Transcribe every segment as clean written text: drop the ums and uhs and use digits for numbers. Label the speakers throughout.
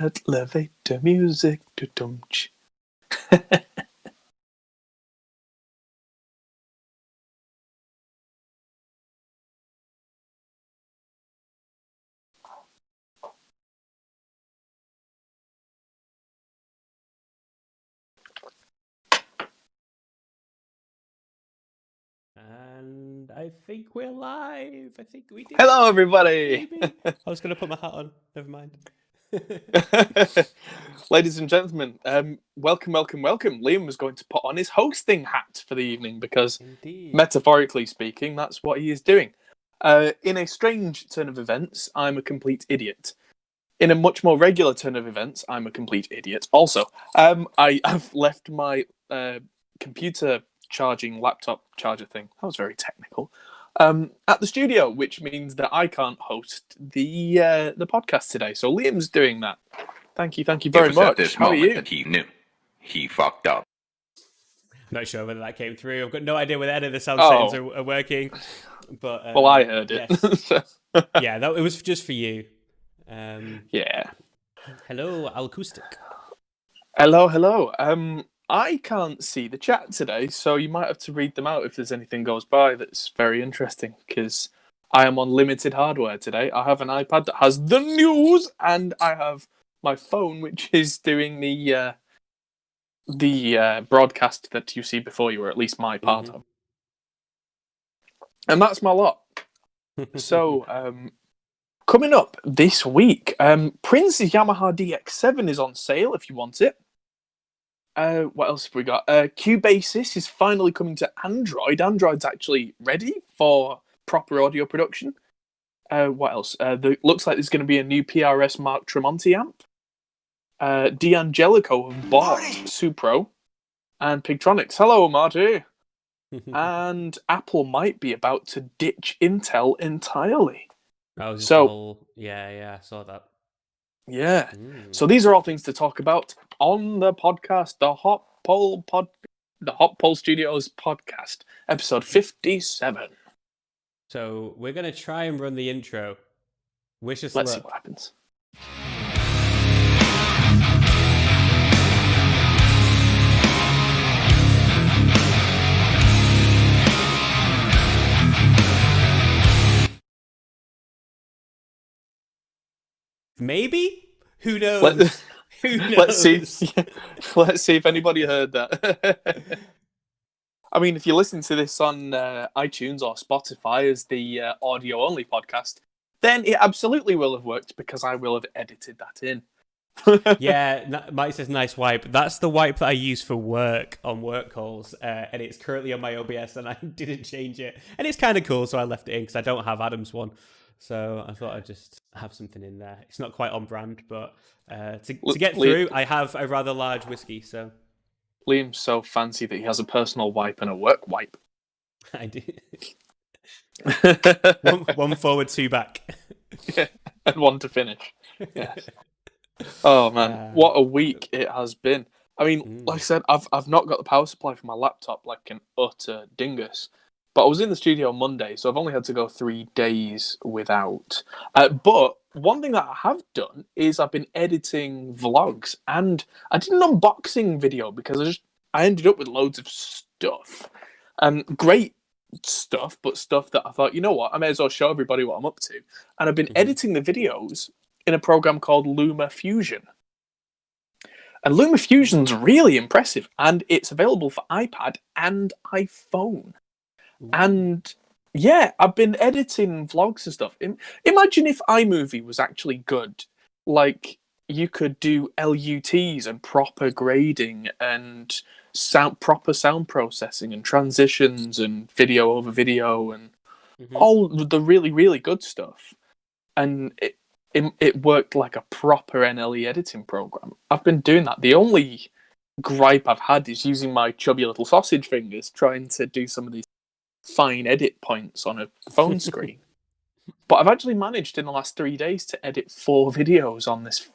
Speaker 1: Elevator music. Dum-ch.
Speaker 2: And I think we're live. I think we did.
Speaker 1: Hello, everybody.
Speaker 2: Maybe. I was going to put my hat on. Never mind.
Speaker 1: Ladies and gentlemen, welcome. Liam was going to put on his hosting hat for the evening because,
Speaker 2: Indeed.
Speaker 1: metaphorically speaking, that's what he is doing. In a strange turn of events, I'm a complete idiot. In a much more regular turn of events, I'm a complete idiot. Also, I have left my computer charging laptop charger thing. That was very technical. At the studio, which means that I can't host the podcast today. So Liam's doing that. Thank you very much.
Speaker 3: This
Speaker 1: How are
Speaker 3: moment
Speaker 1: you?
Speaker 3: that he knew he fucked up.
Speaker 2: Not sure whether that came through. I've got no idea whether any of the sound settings are working. But
Speaker 1: well, I heard it.
Speaker 2: Yes. Yeah, it was just for you.
Speaker 1: Yeah.
Speaker 2: Hello, acoustic.
Speaker 1: Hello. I can't see the chat today, so you might have to read them out if there's anything goes by that's very interesting, because I am on limited hardware today. I have an iPad that has the news, and I have my phone, which is doing the broadcast that you see before you, or at least my part of. And that's my lot. So, coming up this week, Prince's Yamaha DX7 is on sale if you want it. What else have we got? Cubasis is finally coming to Android. Android's actually ready for proper audio production. What else? Looks like there's going to be a new PRS Mark Tremonti amp. D'Angelico have bought Supro and Pigtronics. Hello, Marty. And Apple might be about to ditch Intel entirely.
Speaker 2: Yeah, I saw that.
Speaker 1: Yeah. So these are all things to talk about on the podcast, the Hot Pole Studios podcast, episode 57.
Speaker 2: So we're going to try and run the intro. Wish us
Speaker 1: Let's
Speaker 2: luck.
Speaker 1: see what happens.
Speaker 2: Maybe? Who knows? Who knows?
Speaker 1: Let's see if anybody heard that. I mean, if you listen to this on iTunes or Spotify as the audio-only podcast, then it absolutely will have worked because I will have edited that in.
Speaker 2: Yeah, Mike says nice wipe. That's the wipe that I use for work on work calls, and it's currently on my OBS, and I didn't change it. And it's kind of cool, so I left it in because I don't have Adam's one. So I thought I'd just have something in there. It's not quite on brand, but to get through, I have a rather large whiskey. So
Speaker 1: Liam's so fancy that he has a personal wipe and a work wipe.
Speaker 2: I do. one forward, two back.
Speaker 1: Yeah, and one to finish. Yes. Oh man, what a week it has been. I mean, like I said, I've not got the power supply for my laptop, like an utter dingus. But I was in the studio on Monday, so I've only had to go 3 days without. But one thing that I have done is I've been editing vlogs, and I did an unboxing video because I ended up with loads of stuff. Great stuff, but stuff that I thought, you know what, I may as well show everybody what I'm up to. And I've been editing the videos in a program called Luma Fusion. And Luma Fusion's really impressive, and it's available for iPad and iPhone. And yeah, I've been editing vlogs and stuff. Imagine if iMovie was actually good. Like, you could do LUTs and proper grading and proper sound processing and transitions and video over video and all the really, really good stuff. And it worked like a proper NLE editing program. I've been doing that. The only gripe I've had is using my chubby little sausage fingers trying to do some of these fine edit points on a phone screen. But I've actually managed in the last 3 days to edit 4 videos on this,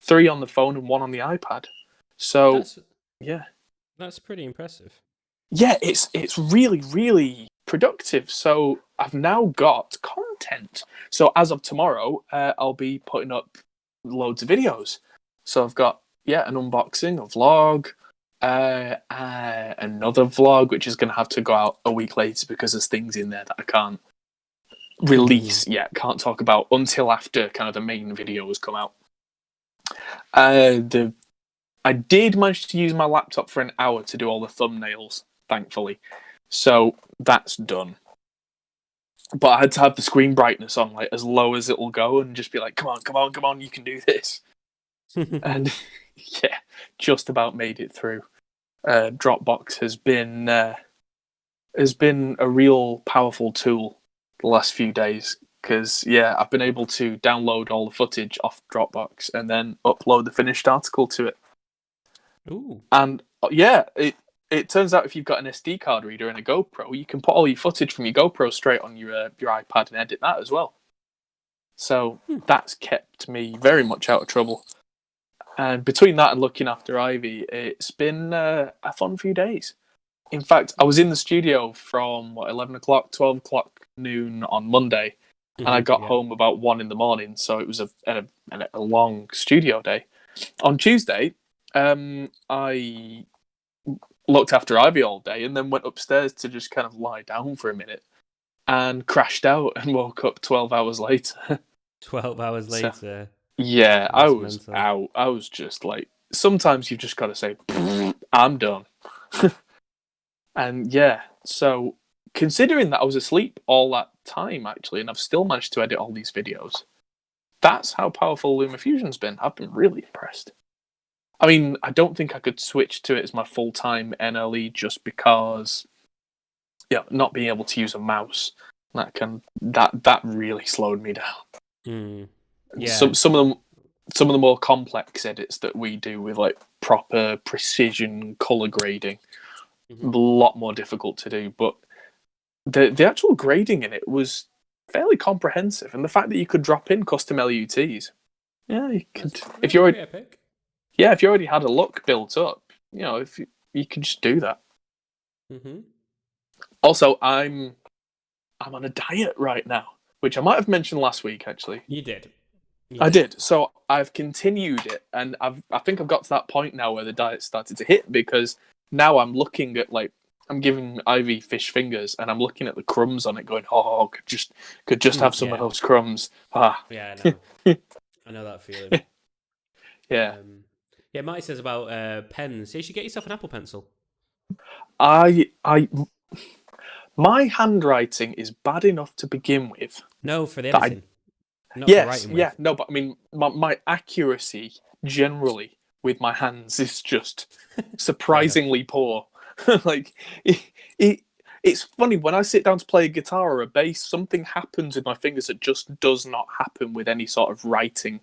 Speaker 1: 3 on the phone and 1 on the iPad. So
Speaker 2: that's pretty impressive.
Speaker 1: Yeah, it's really, really productive. So I've now got content. So as of tomorrow, I'll be putting up loads of videos. So I've got an unboxing, a vlog, another vlog, which is going to have to go out a week later because there's things in there that I can't release yet, can't talk about until after kind of the main video has come out. I did manage to use my laptop for an hour to do all the thumbnails, thankfully. So that's done. But I had to have the screen brightness on like as low as it'll go and just be like, come on, you can do this. And yeah, just about made it through. Dropbox has been a real powerful tool the last few days because I've been able to download all the footage off Dropbox and then upload the finished article to it.
Speaker 2: Ooh.
Speaker 1: And it turns out if you've got an SD card reader and a GoPro, you can put all your footage from your GoPro straight on your iPad and edit that as well. So that's kept me very much out of trouble. And between that and looking after Ivy, it's been a fun few days. In fact, I was in the studio from 11 o'clock, 12 o'clock noon on Monday, and I got home about 1 a.m, so it was a long studio day. On Tuesday, I looked after Ivy all day and then went upstairs to just kind of lie down for a minute and crashed out and woke up 12 hours later.
Speaker 2: 12 hours later.
Speaker 1: Yeah, I was out. I was just like, sometimes you've just got to say, I'm done. And so considering that I was asleep all that time, actually, and I've still managed to edit all these videos, that's how powerful Luma Fusion's been. I've been really impressed. I mean, I don't think I could switch to it as my full-time NLE just because, not being able to use a mouse, that really slowed me down.
Speaker 2: Yeah.
Speaker 1: Some of the more complex edits that we do with like proper precision color grading, a lot more difficult to do. But the actual grading in it was fairly comprehensive, and the fact that you could drop in custom LUTs, you could if you already if you already had a look built up, if you could just do that. Also, I'm on a diet right now, which I might have mentioned last week. Actually,
Speaker 2: you did.
Speaker 1: I did. So I've continued it, and I think I've got to that point now where the diet started to hit, because now I'm looking at I'm giving Ivy fish fingers, and I'm looking at the crumbs on it, going, "Oh, could just have some of those crumbs."
Speaker 2: Yeah, I know. I know that feeling.
Speaker 1: Yeah.
Speaker 2: Marty says about pens. You should get yourself an Apple Pencil.
Speaker 1: My handwriting is bad enough to begin with.
Speaker 2: No, for the editing. Not for writing with.
Speaker 1: No, but I mean, my accuracy generally with my hands is just surprisingly poor. It's funny when I sit down to play a guitar or a bass, something happens with my fingers that just does not happen with any sort of writing.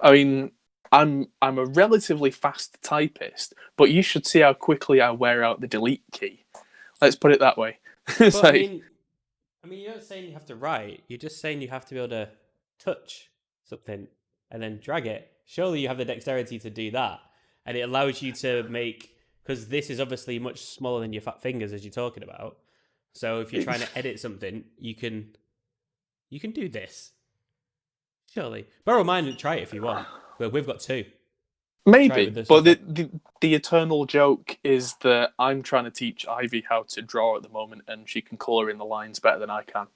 Speaker 1: I mean, I'm a relatively fast typist, but you should see how quickly I wear out the delete key. Let's put it that way.
Speaker 2: I mean, you're not saying you have to write. You're just saying you have to be able to touch something and then drag it. Surely you have the dexterity to do that, and it allows you to make, because this is obviously much smaller than your fat fingers, as you're talking about. So if you're trying to edit something, you can do this. Surely, borrow mine and try it if you want. But we've got two.
Speaker 1: Maybe, but the eternal joke is that I'm trying to teach Ivy how to draw at the moment, and she can colour in the lines better than I can.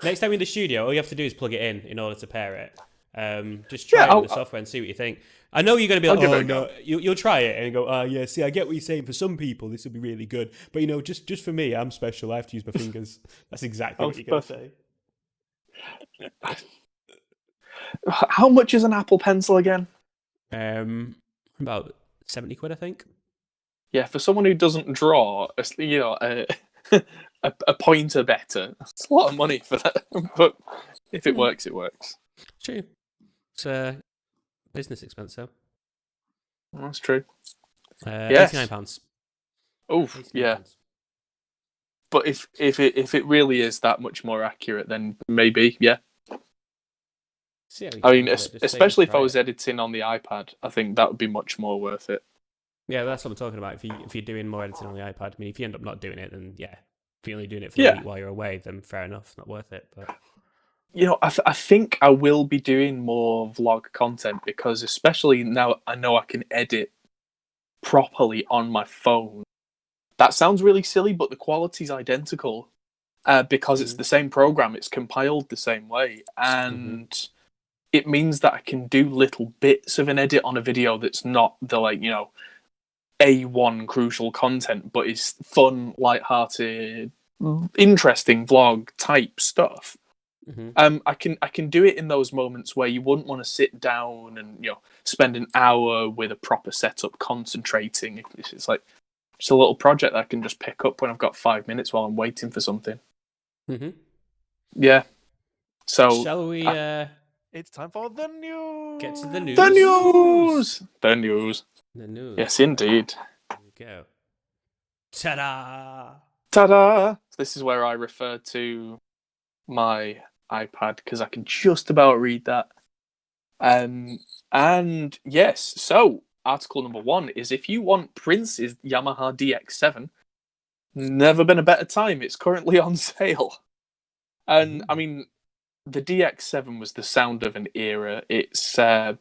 Speaker 2: Next time in the studio, all you have to do is plug it in order to pair it. Just try it with the software and see what you think. I know you're going to be like, oh no, you'll try it and go, see, I get what you're saying. For some people, this will be really good, but just for me, I'm special. I have to use my fingers. That's exactly what you're going to say.
Speaker 1: How much is an Apple Pencil again?
Speaker 2: About 70 quid, I think.
Speaker 1: Yeah, for someone who doesn't draw, a pointer better. It's a lot of money for that. But if it works, it works.
Speaker 2: True. It's a business expense, so.
Speaker 1: That's true.
Speaker 2: £89.
Speaker 1: Oh, yeah. But if it really is that much more accurate, then maybe, yeah. I mean, especially if I was editing on the iPad, I think that would be much more worth it.
Speaker 2: Yeah, that's what I'm talking about. If you're doing more editing on the iPad, I mean, if you end up not doing it, then yeah. If you're only doing it for the week while you're away, then fair enough, not worth it. But
Speaker 1: I think I will be doing more vlog content because, especially now, I know I can edit properly on my phone. That sounds really silly, but the quality's identical because it's the same program. It's compiled the same way, and it means that I can do little bits of an edit on a video that's not the A1 crucial content, but is fun, light-hearted, interesting vlog type stuff. I can do it in those moments where you wouldn't want to sit down and spend an hour with a proper setup concentrating. It's like just a little project that I can just pick up when I've got 5 minutes while I'm waiting for something. Yeah. So
Speaker 2: shall we?
Speaker 4: It's time for the news.
Speaker 2: Get to the news.
Speaker 1: The news. The news.
Speaker 2: The news.
Speaker 1: Yes, indeed.
Speaker 2: Here we go. Ta-da!
Speaker 1: Ta-da! This is where I refer to my iPad because I can just about read that. And yes, so article number 1 is if you want Prince's Yamaha DX7, never been a better time. It's currently on sale. And I mean, the DX7 was the sound of an era. It's a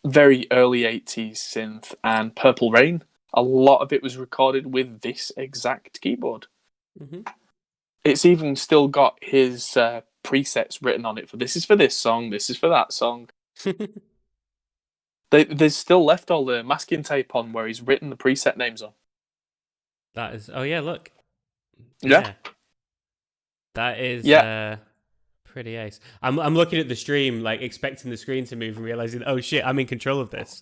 Speaker 1: very early 80s synth, and Purple Rain, a lot of it was recorded with this exact keyboard. It's even still got his presets written on it for this is for this song, this is for that song. There's still left all the masking tape on where he's written the preset names on.
Speaker 2: That is. Oh yeah, look.
Speaker 1: Yeah.
Speaker 2: That is pretty ace. I'm looking at the stream, like expecting the screen to move and realizing, oh shit, I'm in control of this.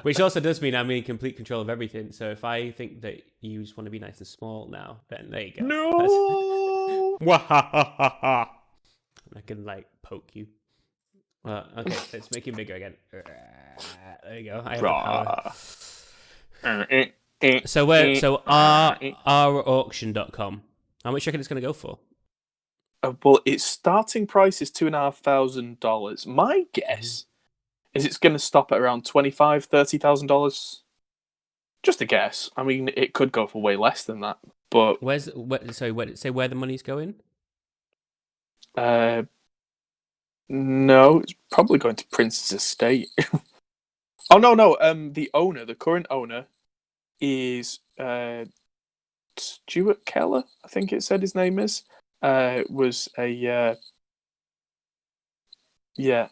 Speaker 2: Which also does mean I'm in complete control of everything. So if I think that you just want to be nice and small now, then there you go.
Speaker 1: No.
Speaker 2: I can like poke you. Well, okay, let's make it bigger again. There you go. I have the power. So ourauction.com. How much do you reckon it's going to go for?
Speaker 1: Well, its starting price is $2,500. My guess is it's going to stop at around $25,000, $30,000. Just a guess. I mean, it could go for way less than that. But
Speaker 2: say where the money's going?
Speaker 1: No, it's probably going to Prince's estate. Oh no. The current owner, is Stuart Keller, I think it said his name is. Was a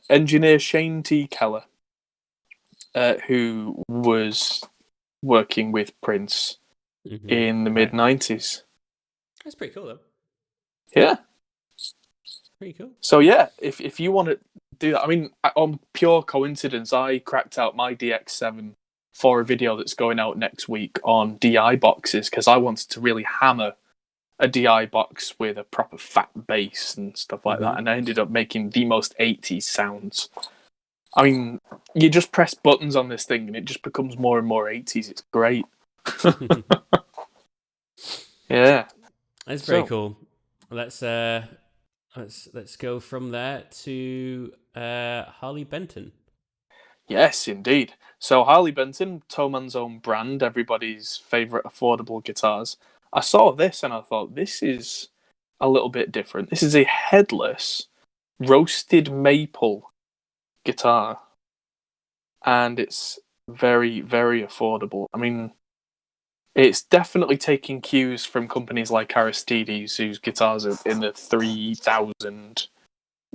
Speaker 1: engineer Shane T. Keller, who was working with Prince in the mid-90s.
Speaker 2: That's pretty cool, though.
Speaker 1: Yeah.
Speaker 2: Pretty cool.
Speaker 1: So yeah, if you want to do that, I mean, on pure coincidence, I cracked out my DX7 for a video that's going out next week on DI boxes because I wanted to really hammer a DI box with a proper fat bass and stuff like that, and I ended up making the most 80s sounds. I mean, you just press buttons on this thing and it just becomes more and more 80s. It's great. Yeah,
Speaker 2: that's very cool. Let's go from there to Herley Benton.
Speaker 1: Yes, indeed. So Herley Benton, Thoman's own brand, everybody's favourite affordable guitars. I saw this and I thought, this is a little bit different. This is a headless, roasted maple guitar. And it's very, very affordable. I mean, it's definitely taking cues from companies like Aristides, whose guitars are in the €3,000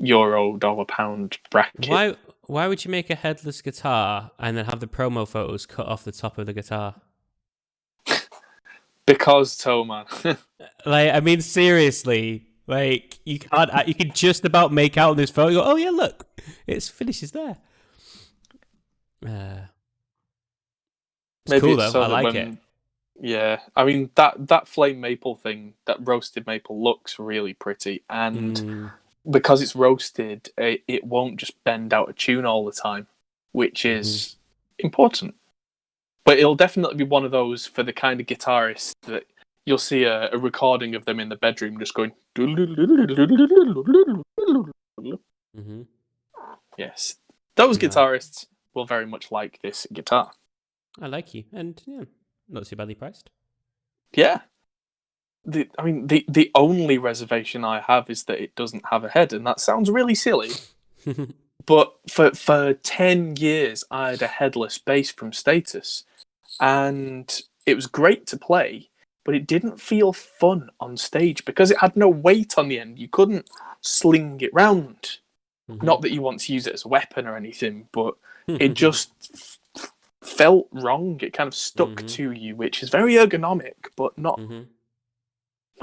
Speaker 1: $1 bracket.
Speaker 2: Why would you make a headless guitar and then have the promo photos cut off the top of the guitar?
Speaker 1: Because Toman.
Speaker 2: Like, I mean, seriously, like you can just about make out in this photo. Go, oh yeah, look, its finishes there. It's cool though.
Speaker 1: So
Speaker 2: I like it.
Speaker 1: Yeah, I mean that flame maple thing, that roasted maple looks really pretty, and because it's roasted, it won't just bend out of tune all the time, which is important. But it'll definitely be one of those for the kind of guitarist that you'll see a recording of them in the bedroom just going. Yes, those guitarists will very much like this guitar.
Speaker 2: I like you, and yeah, not too badly priced.
Speaker 1: Yeah. the only reservation I have is that it doesn't have a head, and that sounds really silly. But for 10 years, I had a headless bass from Status, and it was great to play, but it didn't feel fun on stage because it had no weight on the end. You couldn't sling it round. Not that you want to use it as a weapon or anything, but it just felt wrong. It kind of stuck to you, which is very ergonomic, but not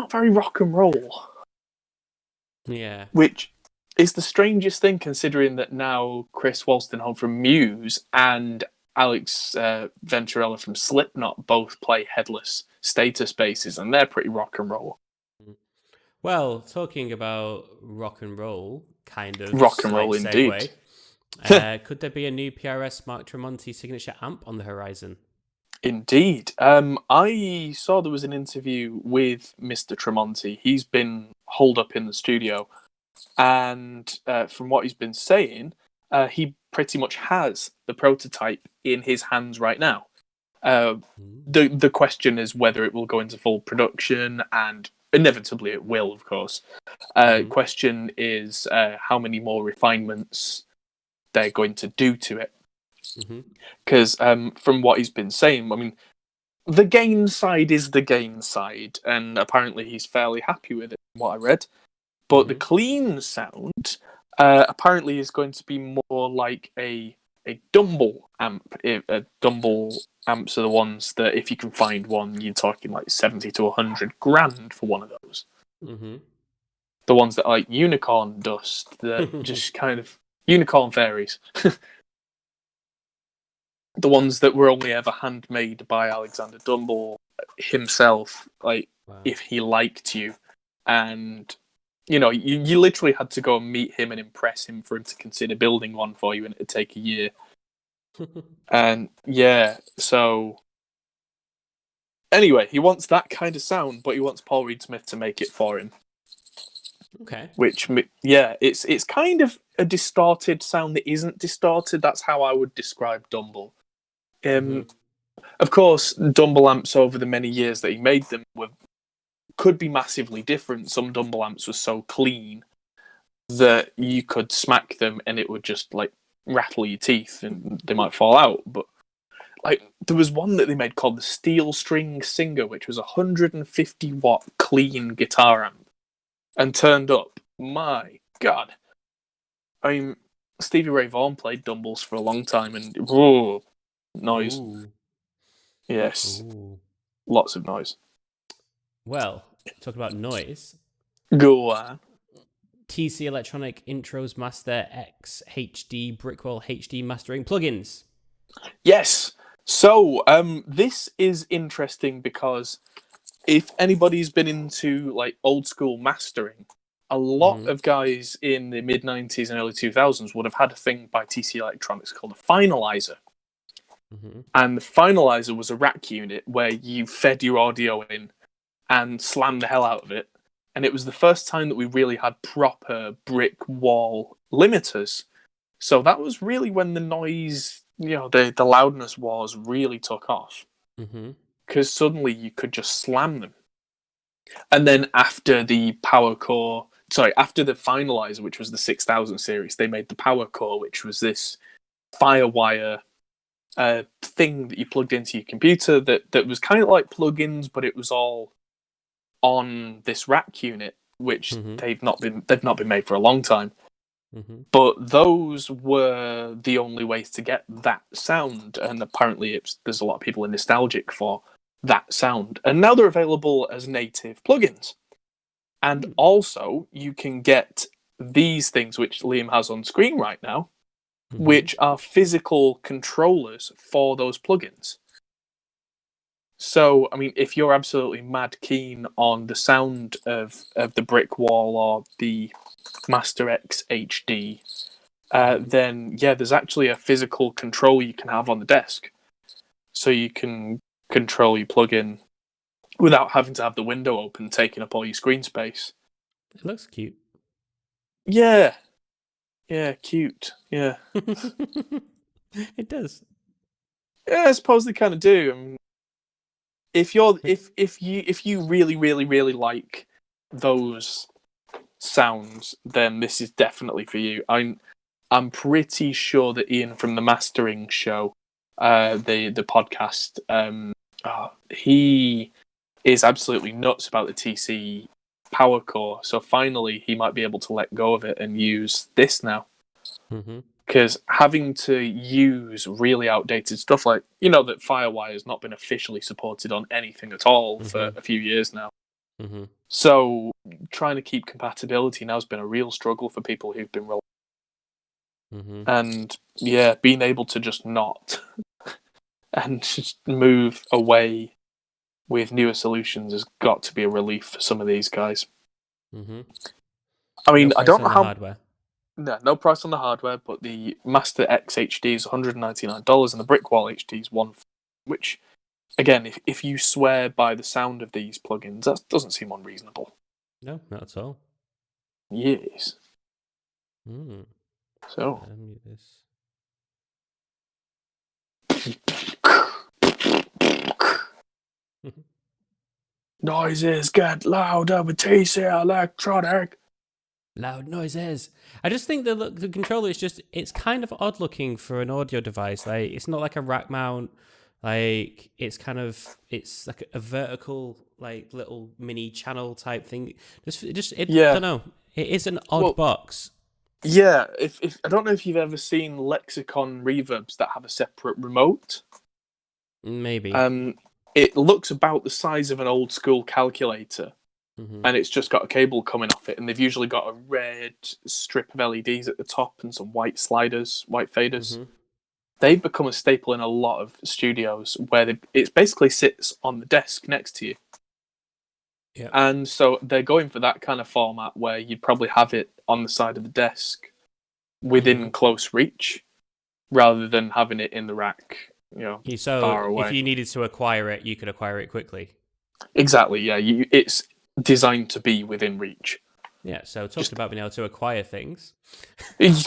Speaker 1: very rock and roll.
Speaker 2: Yeah.
Speaker 1: Which is the strangest thing, considering that now Chris Wolstenholme from Muse and Alex Venturella from Slipknot both play headless Status basses, and they're pretty rock and roll.
Speaker 2: Well, talking about rock and roll, kind of
Speaker 1: rock and roll
Speaker 2: segue,
Speaker 1: indeed.
Speaker 2: Could there be a new PRS Mark Tremonti signature amp on the horizon?
Speaker 1: Indeed. I saw there was an interview with Mr. Tremonti. He's been holed up in the studio, and from what he's been saying, he pretty much has the prototype in his hands right now. The question is whether it will go into full production, and inevitably it will, of course. Question is how many more refinements they're going to do to it. Because from what he's been saying, I mean, the gain side is the gain side, and apparently he's fairly happy with it, from what I read. But the clean sound apparently is going to be more like a Dumble amp. Dumble amps are the ones that, if you can find one, you're talking like 70 to 100 grand for one of those. The ones that are like unicorn dust, that just kind of unicorn fairies. The ones that were only ever handmade by Alexander Dumble himself, like, if he liked you. And, you know, you literally had to go and meet him and impress him for him to consider building one for you, and it'd take a year. And, yeah, so... Anyway, he wants that kind of sound, but he wants Paul Reed Smith to make it for him.
Speaker 2: Okay.
Speaker 1: Which, yeah, it's kind of a distorted sound that isn't distorted. That's how I would describe Dumble. Of course, Dumble amps over the many years that he made them could be massively different. Some Dumble amps were so clean that you could smack them and it would just like rattle your teeth and they might fall out. But like there was one that they made called the Steel String Singer, which was a 150 watt clean guitar amp, and turned up. My God, I mean, Stevie Ray Vaughan played Dumbles for a long time, and noise.
Speaker 2: Ooh.
Speaker 1: Yes.
Speaker 2: Ooh.
Speaker 1: Lots of noise.
Speaker 2: Well, talk about noise.
Speaker 1: Go on.
Speaker 2: TC Electronic Intros Master X HD Brickwall HD mastering plugins.
Speaker 1: Yes. So, this is interesting because if anybody's been into like old school mastering, a lot of guys in the mid 90s and early 2000s would have had a thing by TC Electronics called a finalizer. And the finalizer was a rack unit where you fed your audio in and slammed the hell out of it. And it was the first time that we really had proper brick wall limiters. So that was really when the noise, you know, the loudness wars really took off. Because suddenly you could just slam them. And then after the after the finalizer, which was the 6000 series, they made the Power Core, which was this firewire thing that you plugged into your computer that was kind of like plugins, but it was all on this rack unit, which they've not been made for a long time. But those were the only ways to get that sound, and apparently there's a lot of people nostalgic for that sound. And now they're available as native plugins. And also, you can get these things, which Liam has on screen right now, which are physical controllers for those plugins. So, I mean, if you're absolutely mad keen on the sound of the Brick Wall or the Master X HD, then, yeah, there's actually a physical control you can have on the desk. So you can control your plugin without having to have the window open, taking up all your screen space.
Speaker 2: It looks cute.
Speaker 1: Yeah. Yeah, cute. Yeah.
Speaker 2: It does.
Speaker 1: Yeah, I suppose they kind of do. I mean, if you really really really like those sounds, then this is definitely for you. I'm pretty sure that Ian from the Mastering Show, the podcast, he is absolutely nuts about the TC power core. So finally, he might be able to let go of it and use this now. Because having to use really outdated stuff like, that Firewire has not been officially supported on anything at all for a few years now. So trying to keep compatibility now has been a real struggle for people who've been and yeah, being able to just not and just move away with newer solutions has got to be a relief for some of these guys. I mean, I don't know how
Speaker 2: hardware.
Speaker 1: No price on the hardware, but the Master X HD is $199 and the Brickwall HD is $140, which, again, if you swear by the sound of these plugins, that doesn't seem unreasonable.
Speaker 2: No, not at all.
Speaker 1: Yes. So. Noises get louder with TC Electronic.
Speaker 2: Loud noises. I just think the controller is it's kind of odd looking for an audio device. Like, it's not like a rack mount. Like, it's like a vertical, like, little mini channel type thing. I don't know. It is an odd box.
Speaker 1: Yeah, if I don't know if you've ever seen Lexicon reverbs that have a separate remote.
Speaker 2: Maybe.
Speaker 1: It looks about the size of an old school calculator. And it's just got a cable coming off it, and they've usually got a red strip of LEDs at the top and some white sliders, white faders. They've become a staple in a lot of studios where it basically sits on the desk next to you.
Speaker 2: Yeah.
Speaker 1: And so they're going for that kind of format where you'd probably have it on the side of the desk within close reach rather than having it in the rack, far away.
Speaker 2: If you needed to acquire it, you could acquire it quickly.
Speaker 1: Exactly, yeah. It's designed to be within reach.
Speaker 2: Yeah, so talking about being able to acquire things.
Speaker 1: Nice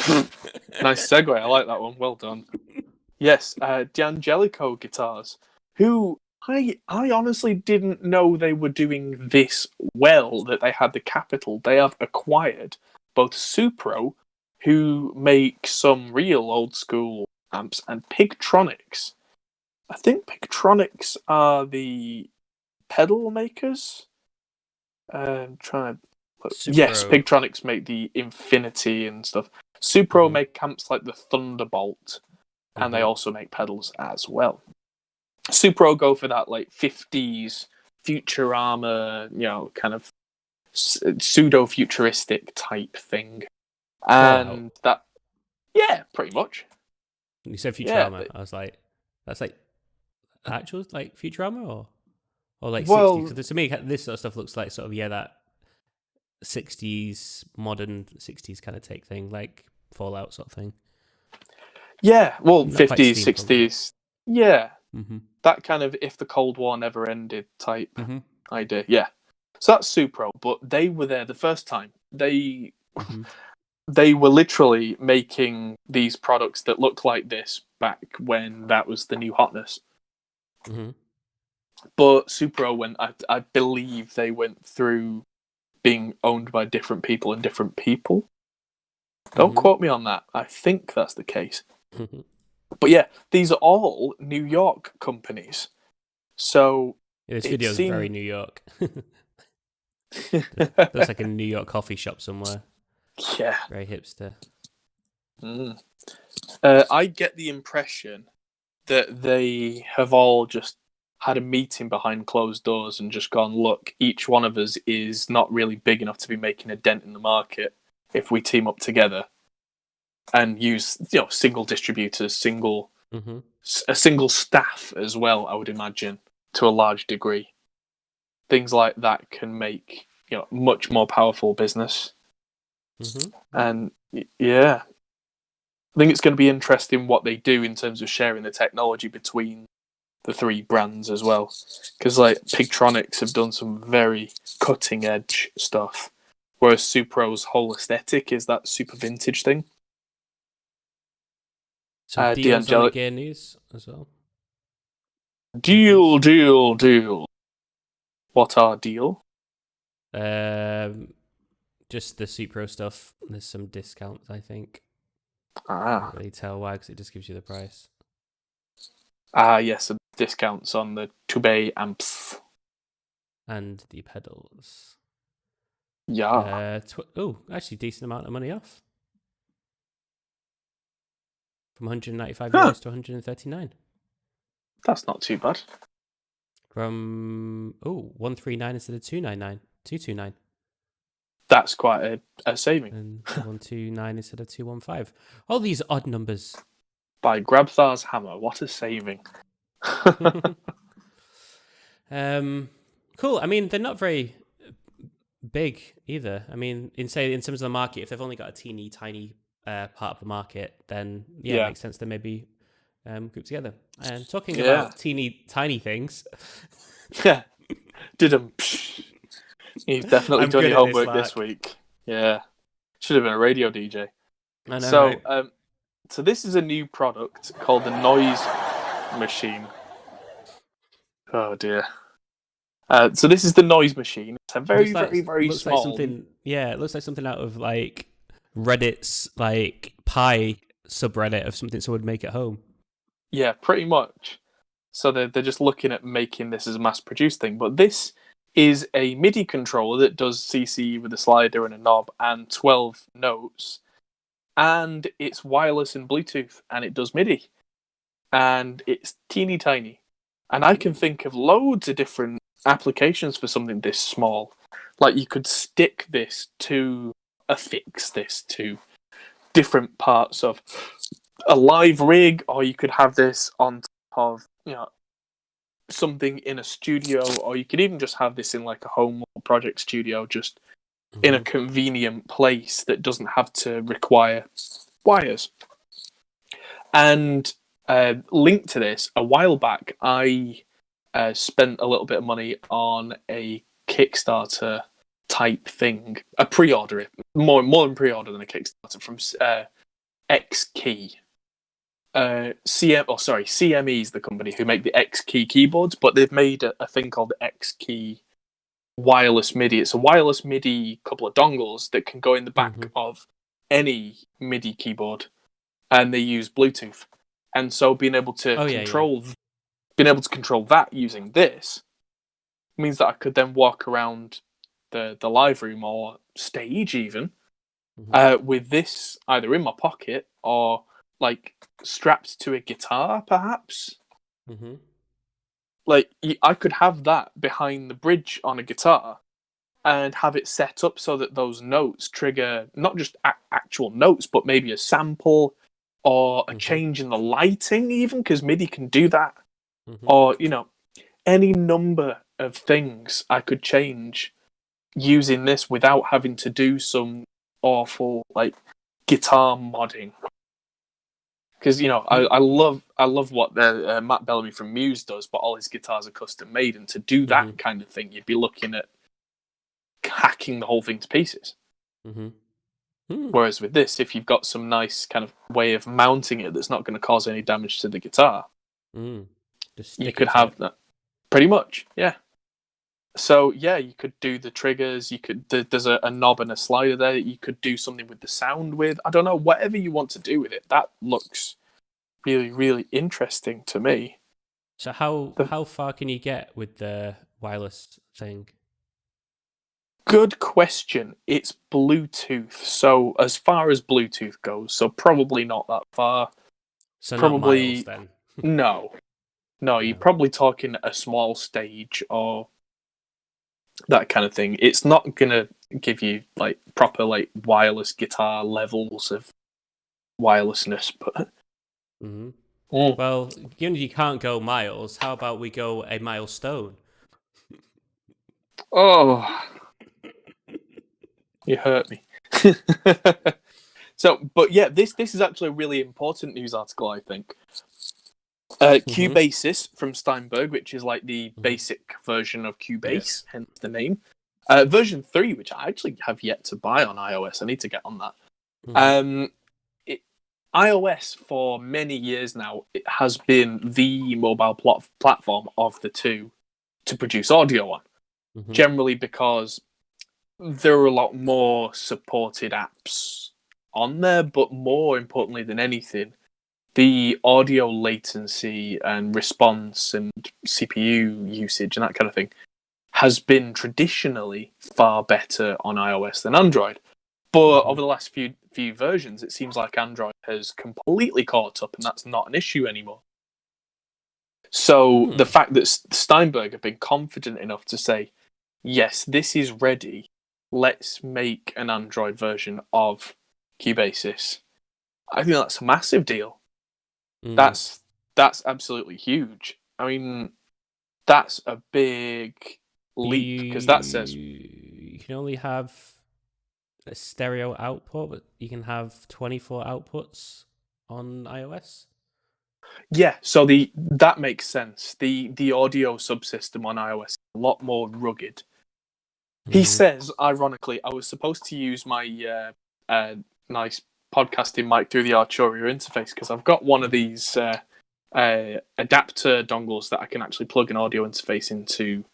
Speaker 1: segue, I like that one. Well done. Yes, D'Angelico guitars, who I honestly didn't know they were doing this well, that they had the capital. They have acquired both Supro, who make some real old school amps, and Pigtronics. I think Pigtronics are the pedal makers. Yes, Pigtronics make the Infinity and stuff. Supro make amps like the Thunderbolt, and they also make pedals as well. Supro go for that like 50s Futurama, kind of pseudo-futuristic type thing. And pretty much.
Speaker 2: You said Futurama. I was like, that's like actual like Futurama or like 60s? Because to me, this sort of stuff looks like sort of that 60s, modern 60s kind of take thing, like Fallout sort of thing.
Speaker 1: Yeah, well,
Speaker 2: Not
Speaker 1: 50s, 60s. Yeah. That kind of if the Cold War never ended type idea. Yeah. So that's Supro, but they were there the first time. They were literally making these products that look like this back when that was the new hotness. But Supro I believe they went through being owned by different people and different people. Don't quote me on that. I think that's the case. But yeah, these are all New York companies. So
Speaker 2: this video is very New York. Looks like a New York coffee shop somewhere.
Speaker 1: Yeah.
Speaker 2: Very hipster.
Speaker 1: I get the impression that they have all just had a meeting behind closed doors and just gone, look, each one of us is not really big enough to be making a dent in the market if we team up together and use single distributors, a single staff as well, I would imagine, to a large degree. Things like that can make much more powerful business. And yeah, I think it's going to be interesting what they do in terms of sharing the technology between the three brands as well, because like Pigtronics have done some very cutting edge stuff, whereas Supro's whole aesthetic is that super vintage thing.
Speaker 2: Some deals on the gear news as well.
Speaker 1: Deal, deal, deal. What are deal?
Speaker 2: Just the Supro stuff. There's some discounts, I think.
Speaker 1: Ah.
Speaker 2: Can't really tell why, because it just gives you the price.
Speaker 1: Yes, discounts on the tube amps.
Speaker 2: And the pedals.
Speaker 1: Yeah.
Speaker 2: Actually, decent amount of money off. From 195 euros to 139.
Speaker 1: That's not too bad.
Speaker 2: From 139 instead of 299. 229.
Speaker 1: That's quite a saving.
Speaker 2: And 129 instead of 215. All these odd numbers.
Speaker 1: By Grabthar's hammer, what a saving.
Speaker 2: Cool. I mean, they're not very big either. I mean, in terms of the market, if they've only got a teeny tiny part of the market, then it makes sense to maybe group together. And talking about teeny tiny things.
Speaker 1: Yeah. You've definitely done your homework this week. Yeah. Should have been a radio DJ.
Speaker 2: I know.
Speaker 1: So, so this is a new product called the Noise Machine. Oh dear. So this is the Noise Machine. It's a very small.
Speaker 2: It looks like something out of like Reddit's like Pi subreddit of something someone would make at home.
Speaker 1: Yeah, pretty much. So they're just looking at making this as a mass-produced thing. But this is a MIDI controller that does CC with a slider and a knob and 12 notes. And it's wireless and Bluetooth, and it does MIDI. And it's teeny tiny. And I can think of loads of different applications for something this small. Like you could affix this to different parts of a live rig, or you could have this on top of, something in a studio, or you could even just have this in like a home project studio, just in a convenient place that doesn't have to require wires. And linked to this, a while back, I spent a little bit of money on a Kickstarter type thing, a pre-order, more than pre-order than a Kickstarter, from X-Key. CME is the company who make the X-Key keyboards, but they've made a thing called the X-Key wireless MIDI. It's a wireless MIDI couple of dongles that can go in the back of any MIDI keyboard, and they use Bluetooth. And so being able to control that using this means that I could then walk around the live room or stage even with this either in my pocket or like strapped to a guitar, perhaps. Like I could have that behind the bridge on a guitar and have it set up so that those notes trigger not just actual notes, but maybe a sample or a change in the lighting, even, because MIDI can do that. Or, any number of things I could change using this without having to do some awful like guitar modding. Because I love what Matt Bellamy from Muse does, but all his guitars are custom made, and to do that kind of thing, you'd be looking at hacking the whole thing to pieces. Whereas with this, if you've got some nice kind of way of mounting it that's not going to cause any damage to the guitar, you could have that. Pretty much, yeah. So yeah, you could do the triggers. There's a knob and a slider there that you could do something with the sound with. I don't know, whatever you want to do with it. That looks really, really interesting to me.
Speaker 2: So how far can you get with the wireless thing?
Speaker 1: Good question. It's Bluetooth, so as far as Bluetooth goes, so probably not that far.
Speaker 2: So
Speaker 1: probably
Speaker 2: not miles,
Speaker 1: then. No, you're probably talking a small stage or that kind of thing. It's not gonna give you like proper like wireless guitar levels of wirelessness, but
Speaker 2: well, given you can't go miles, how about we go a milestone?
Speaker 1: Oh, you hurt me. So, but yeah, this is actually a really important news article, I think. Cubasis from Steinberg, which is like the basic version of Cubase, hence the name. Version 3, which I actually have yet to buy on iOS. I need to get on that. iOS for many years now, it has been the mobile platform of the two to produce audio on.
Speaker 2: Mhm.
Speaker 1: Generally because there are a lot more supported apps on there, but more importantly than anything, the audio latency and response and CPU usage and that kind of thing has been traditionally far better on iOS than Android. But over the last few versions, it seems like Android has completely caught up, and that's not an issue anymore. So the fact that Steinberg have been confident enough to say, yes, this is ready, let's make an Android version of Cubasis, I think that's a massive deal. That's absolutely huge. I mean, that's a big leap, because that says
Speaker 2: you can only have a stereo output, but you can have 24 outputs on iOS.
Speaker 1: Yeah, so that makes sense. The audio subsystem on iOS is a lot more rugged. He says, ironically, I was supposed to use my nice podcasting mic through the Arturia interface because I've got one of these adapter dongles that I can actually plug an audio interface into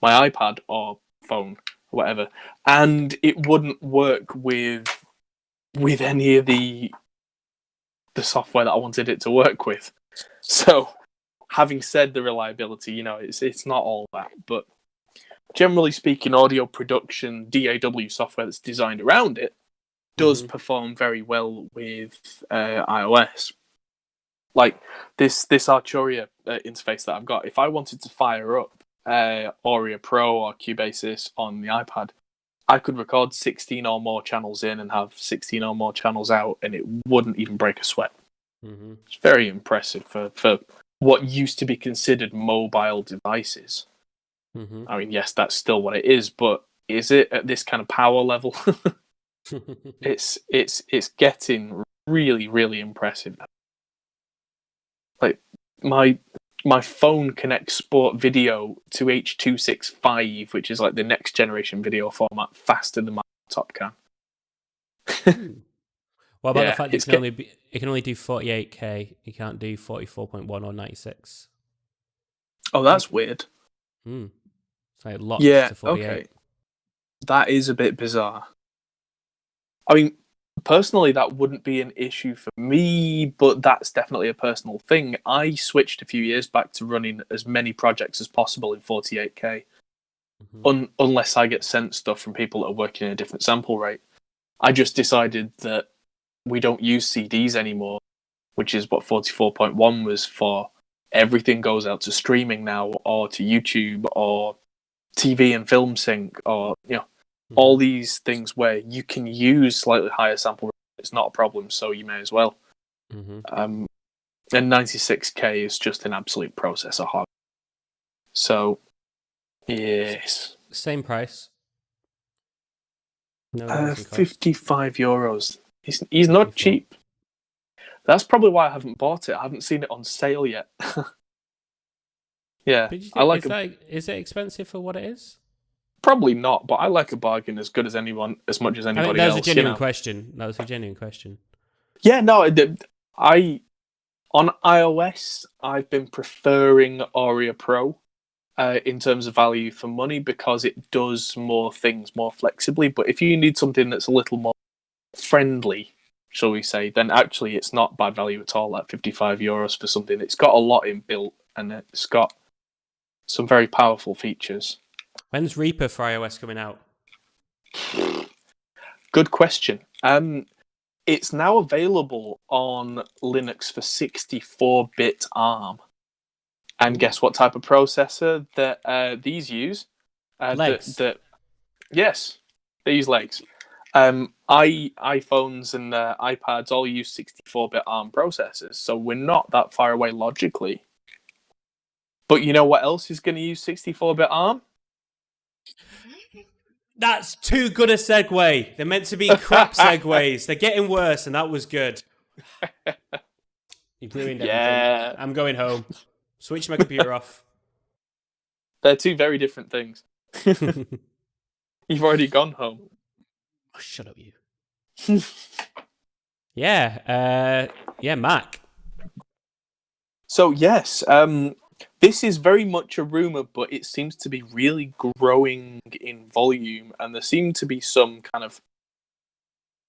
Speaker 1: my iPad or phone, or whatever, and it wouldn't work with any of the software that I wanted it to work with. So, having said the reliability, it's not all that, but generally speaking, audio production, DAW software that's designed around it does perform very well with iOS. Like this Arturia interface that I've got, if I wanted to fire up Auria Pro or Cubasis on the iPad, I could record 16 or more channels in and have 16 or more channels out, and it wouldn't even break a sweat. It's very impressive for what used to be considered mobile devices. I mean, yes, that's still what it is, but is it at this kind of power level? It's getting really, really impressive. Like my phone can export video to H.265, which is like the next generation video format, faster than my laptop can.
Speaker 2: What about the fact that it can only do 48K? You can't do 44.1 or 96.
Speaker 1: Oh, that's weird.
Speaker 2: It's like locked to 48.
Speaker 1: Okay. That is a bit bizarre. I mean, personally, that wouldn't be an issue for me, but that's definitely a personal thing. I switched a few years back to running as many projects as possible in 48K, unless I get sent stuff from people that are working at a different sample rate. I just decided that we don't use CDs anymore, which is what 44.1 was for. Everything goes out to streaming now, or to YouTube, or TV and film sync, or all these things where you can use slightly higher sample rate. It's not a problem, so you may as well. And 96K is just an absolute processor hog. So, yes.
Speaker 2: Same price. No,
Speaker 1: €55. He's not cheap. That's probably why I haven't bought it. I haven't seen it on sale yet. Yeah,
Speaker 2: is it expensive for what it is?
Speaker 1: Probably not, but I like a bargain as much as anybody else.
Speaker 2: That was a genuine question. That was a genuine question.
Speaker 1: Yeah, no, on iOS, I've been preferring Auria Pro in terms of value for money because it does more things more flexibly. But if you need something that's a little more friendly, shall we say, then actually it's not bad value at all at €55 for something. It's got a lot inbuilt and it's got some very powerful features.
Speaker 2: When's Reaper for iOS coming out?
Speaker 1: Good question. It's now available on Linux for 64-bit ARM. And guess what type of processor that these use?
Speaker 2: Legs.
Speaker 1: Yes, they use legs. iPhones and iPads all use 64-bit ARM processors, so we're not that far away logically. But you know what else is going to use 64-bit ARM?
Speaker 2: That's too good a segue. They're meant to be crap segues. They're getting worse, and that was good. You've ruined everything. I'm going home. Switch my computer off.
Speaker 1: They're two very different things. You've already gone home.
Speaker 2: Oh, shut up, you. Yeah, Mac.
Speaker 1: So yes, this is very much a rumor, but it seems to be really growing in volume, and there seem to be some kind of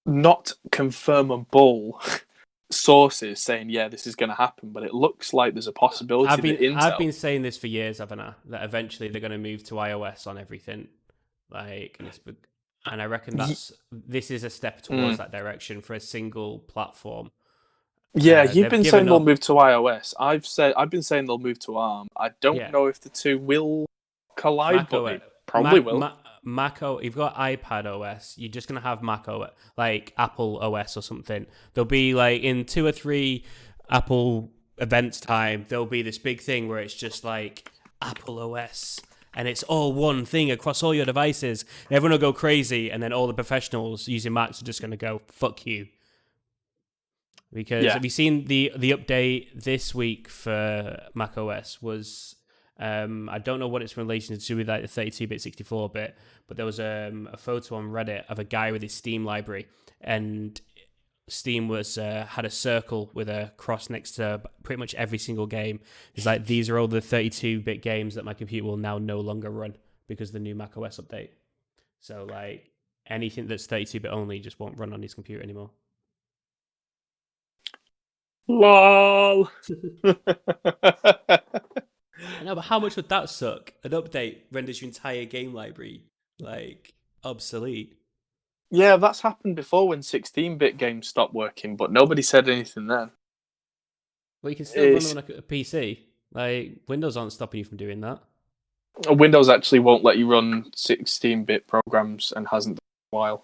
Speaker 1: not confirmable sources saying, "Yeah, this is going to happen," but it looks like there's a possibility that Intel.
Speaker 2: I've been saying this for years, haven't I? That eventually they're going to move to iOS on everything, and I reckon this is a step towards that direction for a single platform.
Speaker 1: Yeah, you've been saying they'll move to iOS. I've been saying they'll move to ARM. I don't know if the two will collide, but they probably will.
Speaker 2: You've got iPad OS. You're just gonna have Mac OS, like Apple OS or something. There'll be like in 2 or 3 Apple events time, there'll be this big thing where it's just like Apple OS, and it's all one thing across all your devices. And everyone will go crazy, and then all the professionals using Macs are just gonna go fuck you. Because have you seen the update this week for Mac OS was I don't know what it's in relation to with like the 32-bit, 64-bit, but there was a photo on Reddit of a guy with his Steam library, and Steam was had a circle with a cross next to pretty much every single game. It's like, these are all the 32-bit games that my computer will now no longer run because of the new Mac OS update. So like anything that's 32-bit only just won't run on his computer anymore.
Speaker 1: LOL.
Speaker 2: I know, but how much would that suck? An update renders your entire game library like obsolete.
Speaker 1: Yeah, that's happened before when 16-bit games stopped working, but nobody said anything then.
Speaker 2: Well, you can still run on a PC. Like, Windows aren't stopping you from doing that.
Speaker 1: Windows actually won't let you run 16-bit programs and hasn't for a while.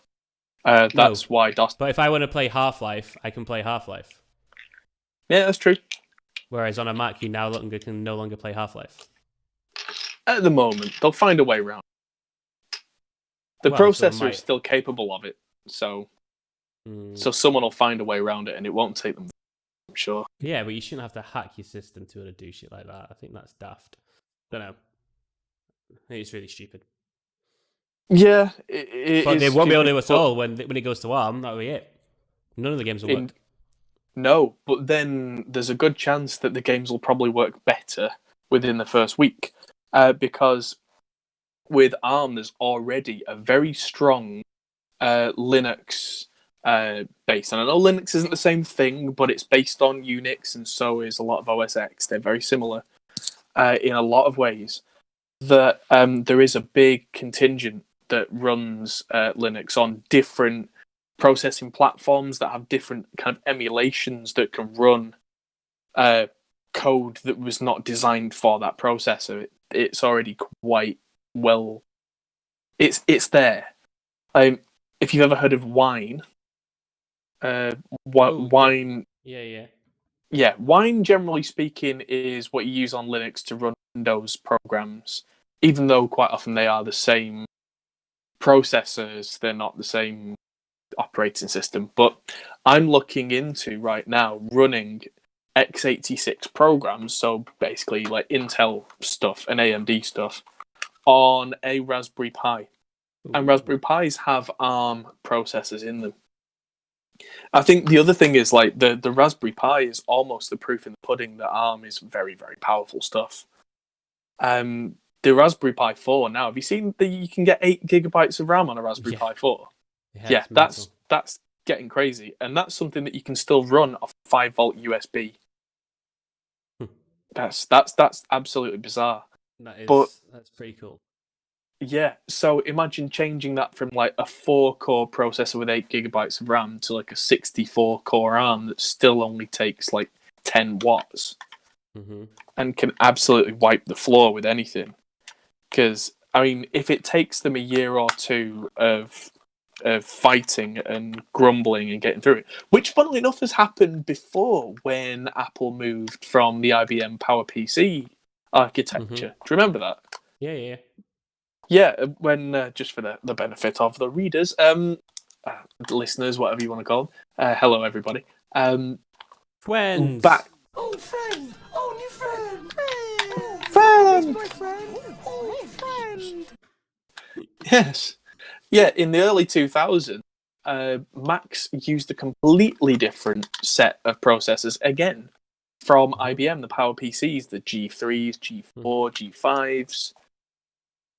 Speaker 1: That's why DOS.
Speaker 2: But if I want to play Half-Life, I can play Half-Life.
Speaker 1: Yeah, that's true.
Speaker 2: Whereas on a Mac, you can no longer play Half-Life.
Speaker 1: At the moment, they'll find a way around. The processor is still capable of it, so someone will find a way around it, and it won't take them. I'm sure.
Speaker 2: Yeah, but you shouldn't have to hack your system to do shit like that. I think that's daft. Don't know. I think it's really stupid.
Speaker 1: Yeah,
Speaker 2: but they won't be able to do it at all when it goes to ARM. That'll be it. None of the games will work.
Speaker 1: No, but then there's a good chance that the games will probably work better within the first week, because with ARM there's already a very strong Linux base. And I know Linux isn't the same thing, but it's based on Unix, and so is a lot of OS X. They're very similar in a lot of ways. That there is a big contingent that runs Linux on different processing platforms that have different kind of emulations that can run code that was not designed for that processor. It's already quite well. It's there. If you've ever heard of Wine, Wine. Yeah. Wine, generally speaking, is what you use on Linux to run Windows programs. Even though quite often they are the same processors, they're not the same operating system. But I'm looking into right now running x86 programs, so basically like Intel stuff and AMD stuff, on a Raspberry Pi. And Raspberry Pis have ARM processors in them. I think the other thing is like the Raspberry Pi is almost the proof in the pudding that ARM is very, very powerful stuff. The Raspberry Pi 4 now, have you seen that you can get 8 gigabytes of RAM on a Raspberry Pi 4? Yeah, that's getting crazy. And that's something that you can still run off 5-volt USB. That's absolutely bizarre.
Speaker 2: That's pretty cool.
Speaker 1: Yeah, so imagine changing that from like a 4-core processor with 8 gigabytes of RAM to like a 64-core ARM that still only takes like 10 watts and can absolutely wipe the floor with anything. Because, I mean, if it takes them a year or two of fighting and grumbling and getting through it, which funnily enough has happened before when Apple moved from the IBM PowerPC architecture. Do you remember that?
Speaker 2: Yeah.
Speaker 1: Yeah, when, just for the benefit of the readers, listeners, whatever you want to call them, hello everybody.
Speaker 2: Friends!
Speaker 1: Back.
Speaker 5: Oh, friend! Oh, new friend!
Speaker 1: Friend!
Speaker 5: My friend! Oh, friend!
Speaker 1: Yes. Yeah, in the early 2000s, Macs used a completely different set of processors again from IBM, the Power PCs, the G3s, G4, G5s.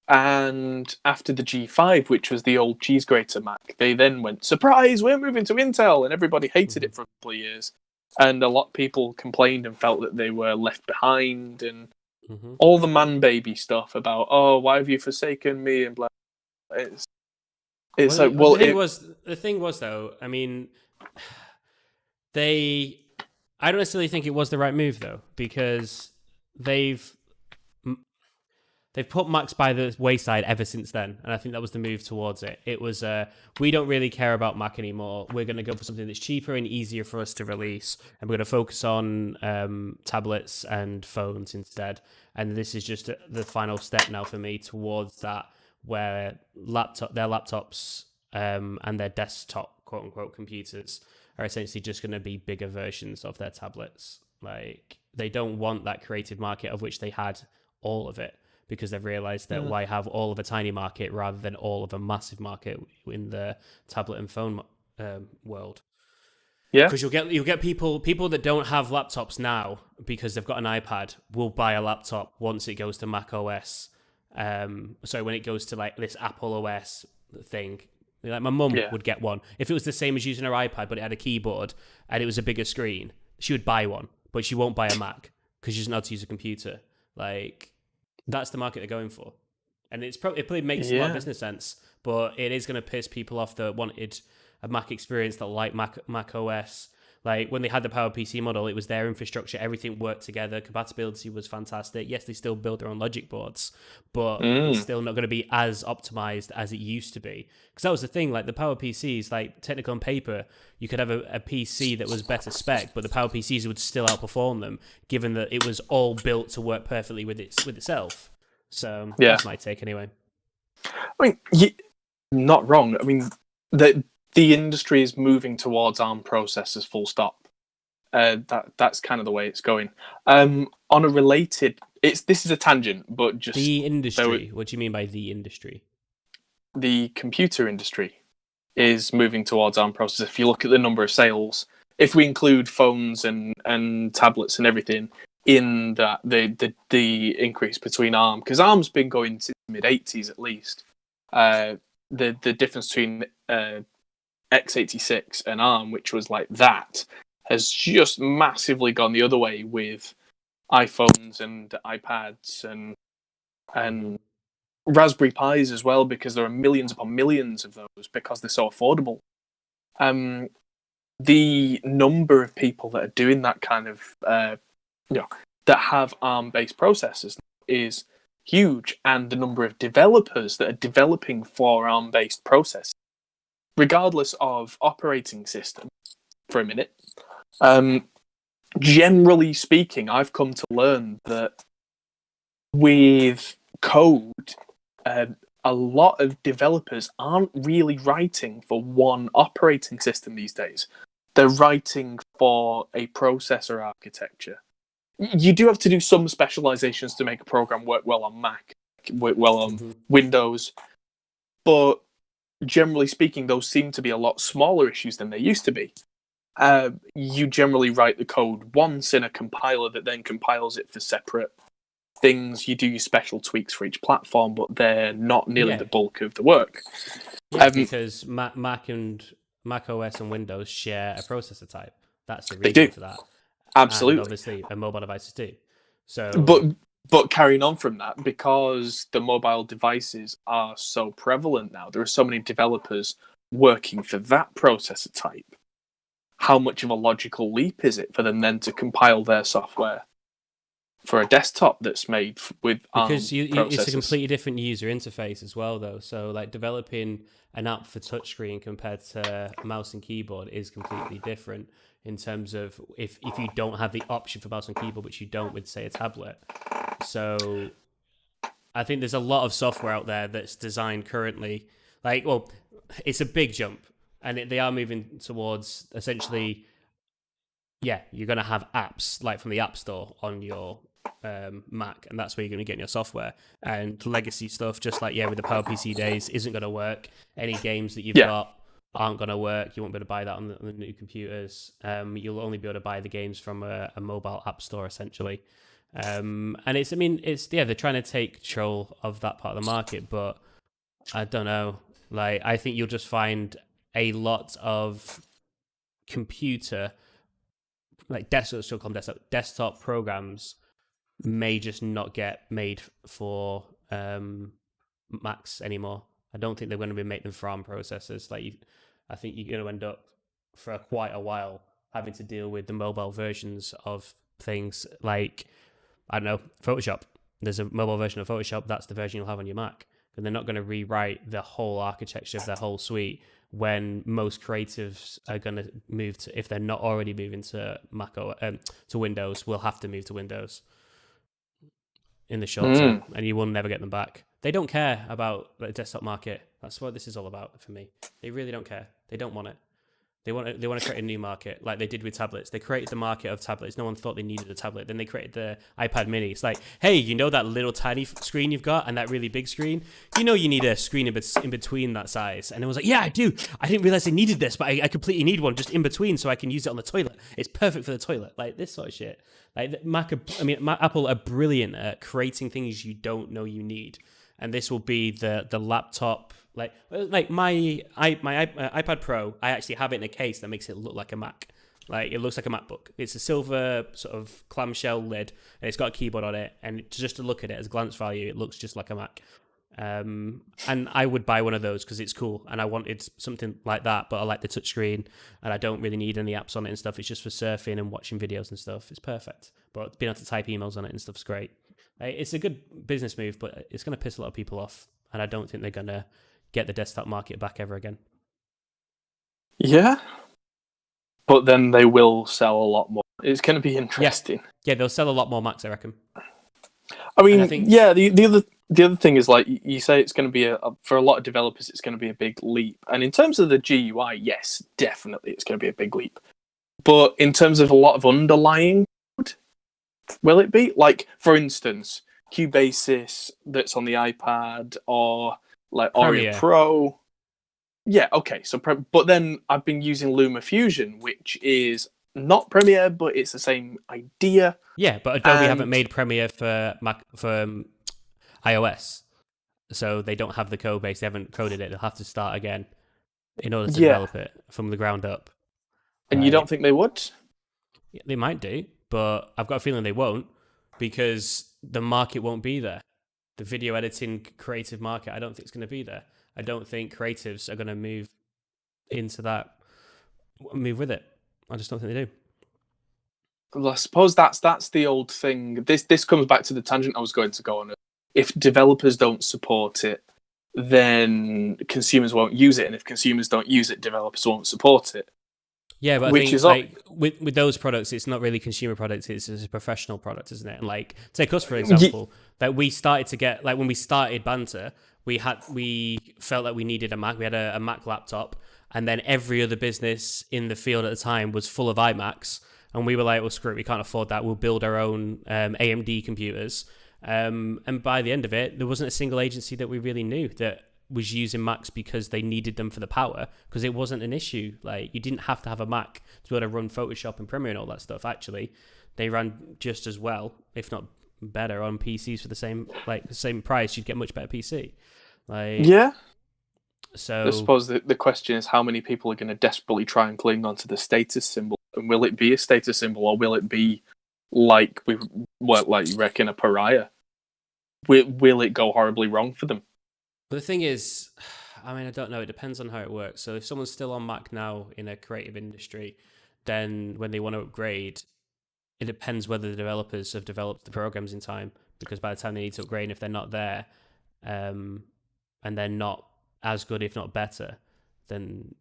Speaker 1: And after the G5, which was the old cheese grater Mac, they then went, surprise, we're moving to Intel, and everybody hated it for a couple of years. And a lot of people complained and felt that they were left behind, and all the man baby stuff about, oh, why have you forsaken me, and blah. It's like, well,
Speaker 2: the thing was though, I mean, I don't necessarily think it was the right move though, because they've put Macs by the wayside ever since then, and I think that was the move towards it. It was, we don't really care about Mac anymore. We're going to go for something that's cheaper and easier for us to release, and we're going to focus on tablets and phones instead. And this is just the final step now for me towards that, where their laptops and their desktop quote-unquote computers are essentially just going to be bigger versions of their tablets. Like, they don't want that creative market of which they had all of it, because they've realized that why have all of a tiny market rather than all of a massive market in the tablet and phone world. Yeah, because you'll get people that don't have laptops now because they've got an iPad will buy a laptop once it goes to Mac OS. So when it goes to like this Apple OS thing, like my mum would get one. If it was the same as using her iPad but it had a keyboard and it was a bigger screen, she would buy one, but she won't buy a Mac because she doesn't know how to use a computer. Like, that's the market they're going for. And it probably makes a lot of business sense, but it is going to piss people off that wanted a Mac experience, that like Mac OS. Like, when they had the Power PC model, it was their infrastructure, everything worked together, compatibility was fantastic. Yes, they still build their own logic boards, but it's still not going to be as optimized as it used to be. Because that was the thing, like the Power PCs, like technical on paper, you could have a PC that was better spec, but the Power PCs would still outperform them, given that it was all built to work perfectly with itself. So that's my take anyway.
Speaker 1: I mean, not wrong. I mean, the industry is moving towards ARM processors, full stop. That's kind of the way it's going. On a related, this is a tangent, but just
Speaker 2: the industry. What do you mean by the industry?
Speaker 1: The computer industry is moving towards ARM processors. If you look at the number of sales, if we include phones and tablets and everything in that, the increase between ARM, because ARM's been going to the mid-80s at least. The difference between x86 and ARM, which was like that, has just massively gone the other way with iPhones and iPads and Raspberry Pis as well, because there are millions upon millions of those because they're so affordable. The number of people that are doing that kind of, that have ARM-based processors is huge, and the number of developers that are developing for ARM-based processors, regardless of operating system, for a minute, generally speaking, I've come to learn that with code, a lot of developers aren't really writing for one operating system these days. They're writing for a processor architecture. You do have to do some specializations to make a program work well on Mac, work well on Windows, but generally speaking, those seem to be a lot smaller issues than they used to be. You generally write the code once in a compiler that then compiles it for separate things. You do your special tweaks for each platform, but they're not nearly the bulk of the work.
Speaker 2: Yeah, because Mac OS and Windows share a processor type. That's the reason for that.
Speaker 1: Absolutely.
Speaker 2: And obviously, and mobile devices too. So,
Speaker 1: But carrying on from that, because the mobile devices are so prevalent now, there are so many developers working for that processor type. How much of a logical leap is it for them then to compile their software for a desktop that's made with ARM processors? Because
Speaker 2: it's a completely different user interface as well, though. So, like, developing an app for touchscreen compared to mouse and keyboard is completely different in terms of if you don't have the option for mouse and keyboard, which you don't with, say, a tablet. So I think there's a lot of software out there that's designed currently. Like, well, it's a big jump, and they are moving towards essentially, you're going to have apps like from the App Store on your Mac, and that's where you're going to get your software. And legacy stuff, just like with the PowerPC days, isn't going to work. Any games that you've got aren't going to work. You won't be able to buy that on the new computers. You'll only be able to buy the games from a mobile app store, essentially. And they're trying to take control of that part of the market, but I don't know. Like, I think you'll just find a lot of computer, like desktop programs may just not get made for Macs anymore. I don't think they're going to be making them for ARM processors. I think you're going to end up for quite a while having to deal with the mobile versions of things like, I don't know, Photoshop. There's a mobile version of Photoshop. That's the version you'll have on your Mac. And they're not going to rewrite the whole architecture of their whole suite when most creatives are going to move to, if they're not already moving to to Windows, will have to move to Windows in the short term, and you will never get them back. They don't care about the desktop market. That's what this is all about for me. They really don't care. They don't want it. They want to create a new market like they did with tablets. They created the market of tablets. No one thought they needed a tablet. Then they created the iPad mini. It's like, hey, you know that little tiny screen you've got and that really big screen? You know you need a screen in between that size. And it was like, yeah, I do. I didn't realize I needed this, but I completely need one just in between so I can use it on the toilet. It's perfect for the toilet. Like this sort of shit. Like Apple are brilliant at creating things you don't know you need. And this will be the laptop. Like my iPad Pro, I actually have it in a case that makes it look like a Mac. Like it looks like a MacBook. It's a silver sort of clamshell lid, and it's got a keyboard on it. And just to look at it as glance value, it looks just like a Mac. And I would buy one of those because it's cool, and I wanted something like that. But I like the touchscreen, and I don't really need any apps on it and stuff. It's just for surfing and watching videos and stuff. It's perfect. But being able to type emails on it and stuff's great. It's a good business move, but it's going to piss a lot of people off, and I don't think they're going to get the desktop market back ever again.
Speaker 1: Yeah, but then they will sell a lot more. It's going to be interesting.
Speaker 2: Yeah, they'll sell a lot more Macs, I reckon.
Speaker 1: I mean, the other thing is, like you say, it's going to be for a lot of developers, it's going to be a big leap. And in terms of the GUI, yes, definitely, it's going to be a big leap. But in terms of a lot of underlying code, will it be? Like, for instance, Cubasis that's on the iPad, or like Aria Pro. Yeah, okay. So, but then I've been using Luma Fusion, which is not Premiere, but it's the same idea.
Speaker 2: Yeah, but Adobe haven't made Premiere for Mac for iOS, so they don't have the code base. They haven't coded it. They'll have to start again in order to develop it from the ground up.
Speaker 1: And you don't think they would?
Speaker 2: They might do, but I've got a feeling they won't because the market won't be there. The video editing creative market, I don't think it's going to be there. I don't think creatives are going to move with it. I just don't think they do.
Speaker 1: Well, I suppose that's the old thing. This comes back to the tangent I was going to go on. If developers don't support it, then consumers won't use it, and if consumers don't use it, developers won't support it.
Speaker 2: Yeah, but I think with those products, it's not really consumer products; it's a professional product, isn't it? And like, take us for example, that we started to get when we started Banter, we felt like we needed a Mac. We had a Mac laptop, and then every other business in the field at the time was full of iMacs, and we were like, "Well, screw it, we can't afford that. We'll build our own AMD computers." And by the end of it, there wasn't a single agency that we really knew that was using Macs because they needed them for the power, because it wasn't an issue. Like, you didn't have to have a Mac to be able to run Photoshop and Premiere and all that stuff. Actually, they ran just as well, if not better, on PCs for the same price. You'd get a much better PC. So
Speaker 1: I suppose the question is, how many people are going to desperately try and cling onto the status symbol, and will it be a status symbol, or will it be like you reckon, a pariah? Will it go horribly wrong for them?
Speaker 2: But the thing is, I mean, I don't know. It depends on how it works. So if someone's still on Mac now in a creative industry, then when they want to upgrade, it depends whether the developers have developed the programs in time. Because by the time they need to upgrade, if they're not there, and they're not as good, if not better, then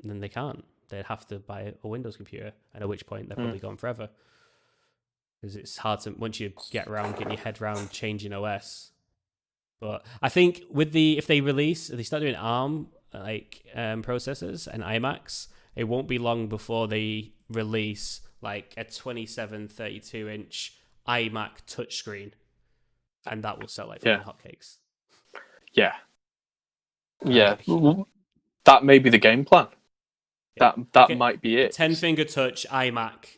Speaker 2: they can't. They'd have to buy a Windows computer, and at which point they're probably gone forever. Because it's hard to, once you get getting your head around changing OS. But I think if they start doing ARM processors and iMacs, it won't be long before they release like a 27, 32-inch iMac touchscreen, and that will sell like hotcakes.
Speaker 1: Yeah. that may be the game plan.
Speaker 2: Yeah.
Speaker 1: That might be it.
Speaker 2: 10-finger touch iMac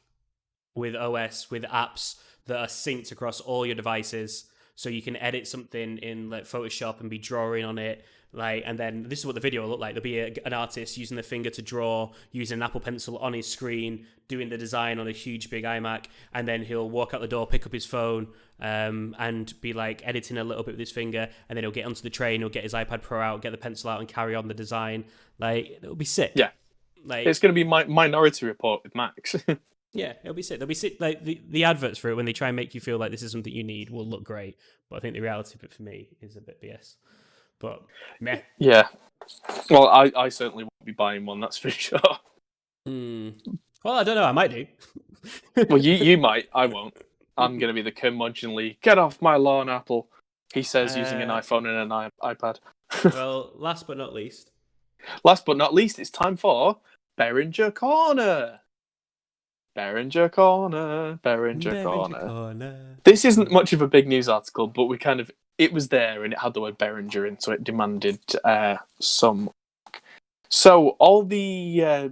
Speaker 2: with OS, with apps that are synced across all your devices, so you can edit something in like Photoshop and be drawing on it. And then this is what the video will look like. There'll be an artist using the finger to draw, using an Apple Pencil on his screen, doing the design on a huge big iMac, and then he'll walk out the door, pick up his phone, and be like editing a little bit with his finger, and then he'll get onto the train, he'll get his iPad Pro out, get the pencil out, and carry on the design. It'll be sick.
Speaker 1: Yeah. It's going to be Minority Report with Max.
Speaker 2: Yeah, it'll be sick. They'll be sick. Like the adverts for it, when they try and make you feel like this is something you need, will look great. But I think the reality of it for me is a bit BS. But meh.
Speaker 1: Yeah. Well, I certainly won't be buying one. That's for sure.
Speaker 2: Well, I don't know. I might do.
Speaker 1: Well, you might. I won't. I'm going to be the curmudgeonly, get off my lawn, Apple. He says using an iPhone and an iPad.
Speaker 2: Well, last but not least.
Speaker 1: Last but not least, it's time for Behringer Corner. Behringer Corner. This isn't much of a big news article, but it was there and it had the word Behringer in, so it demanded some. So all the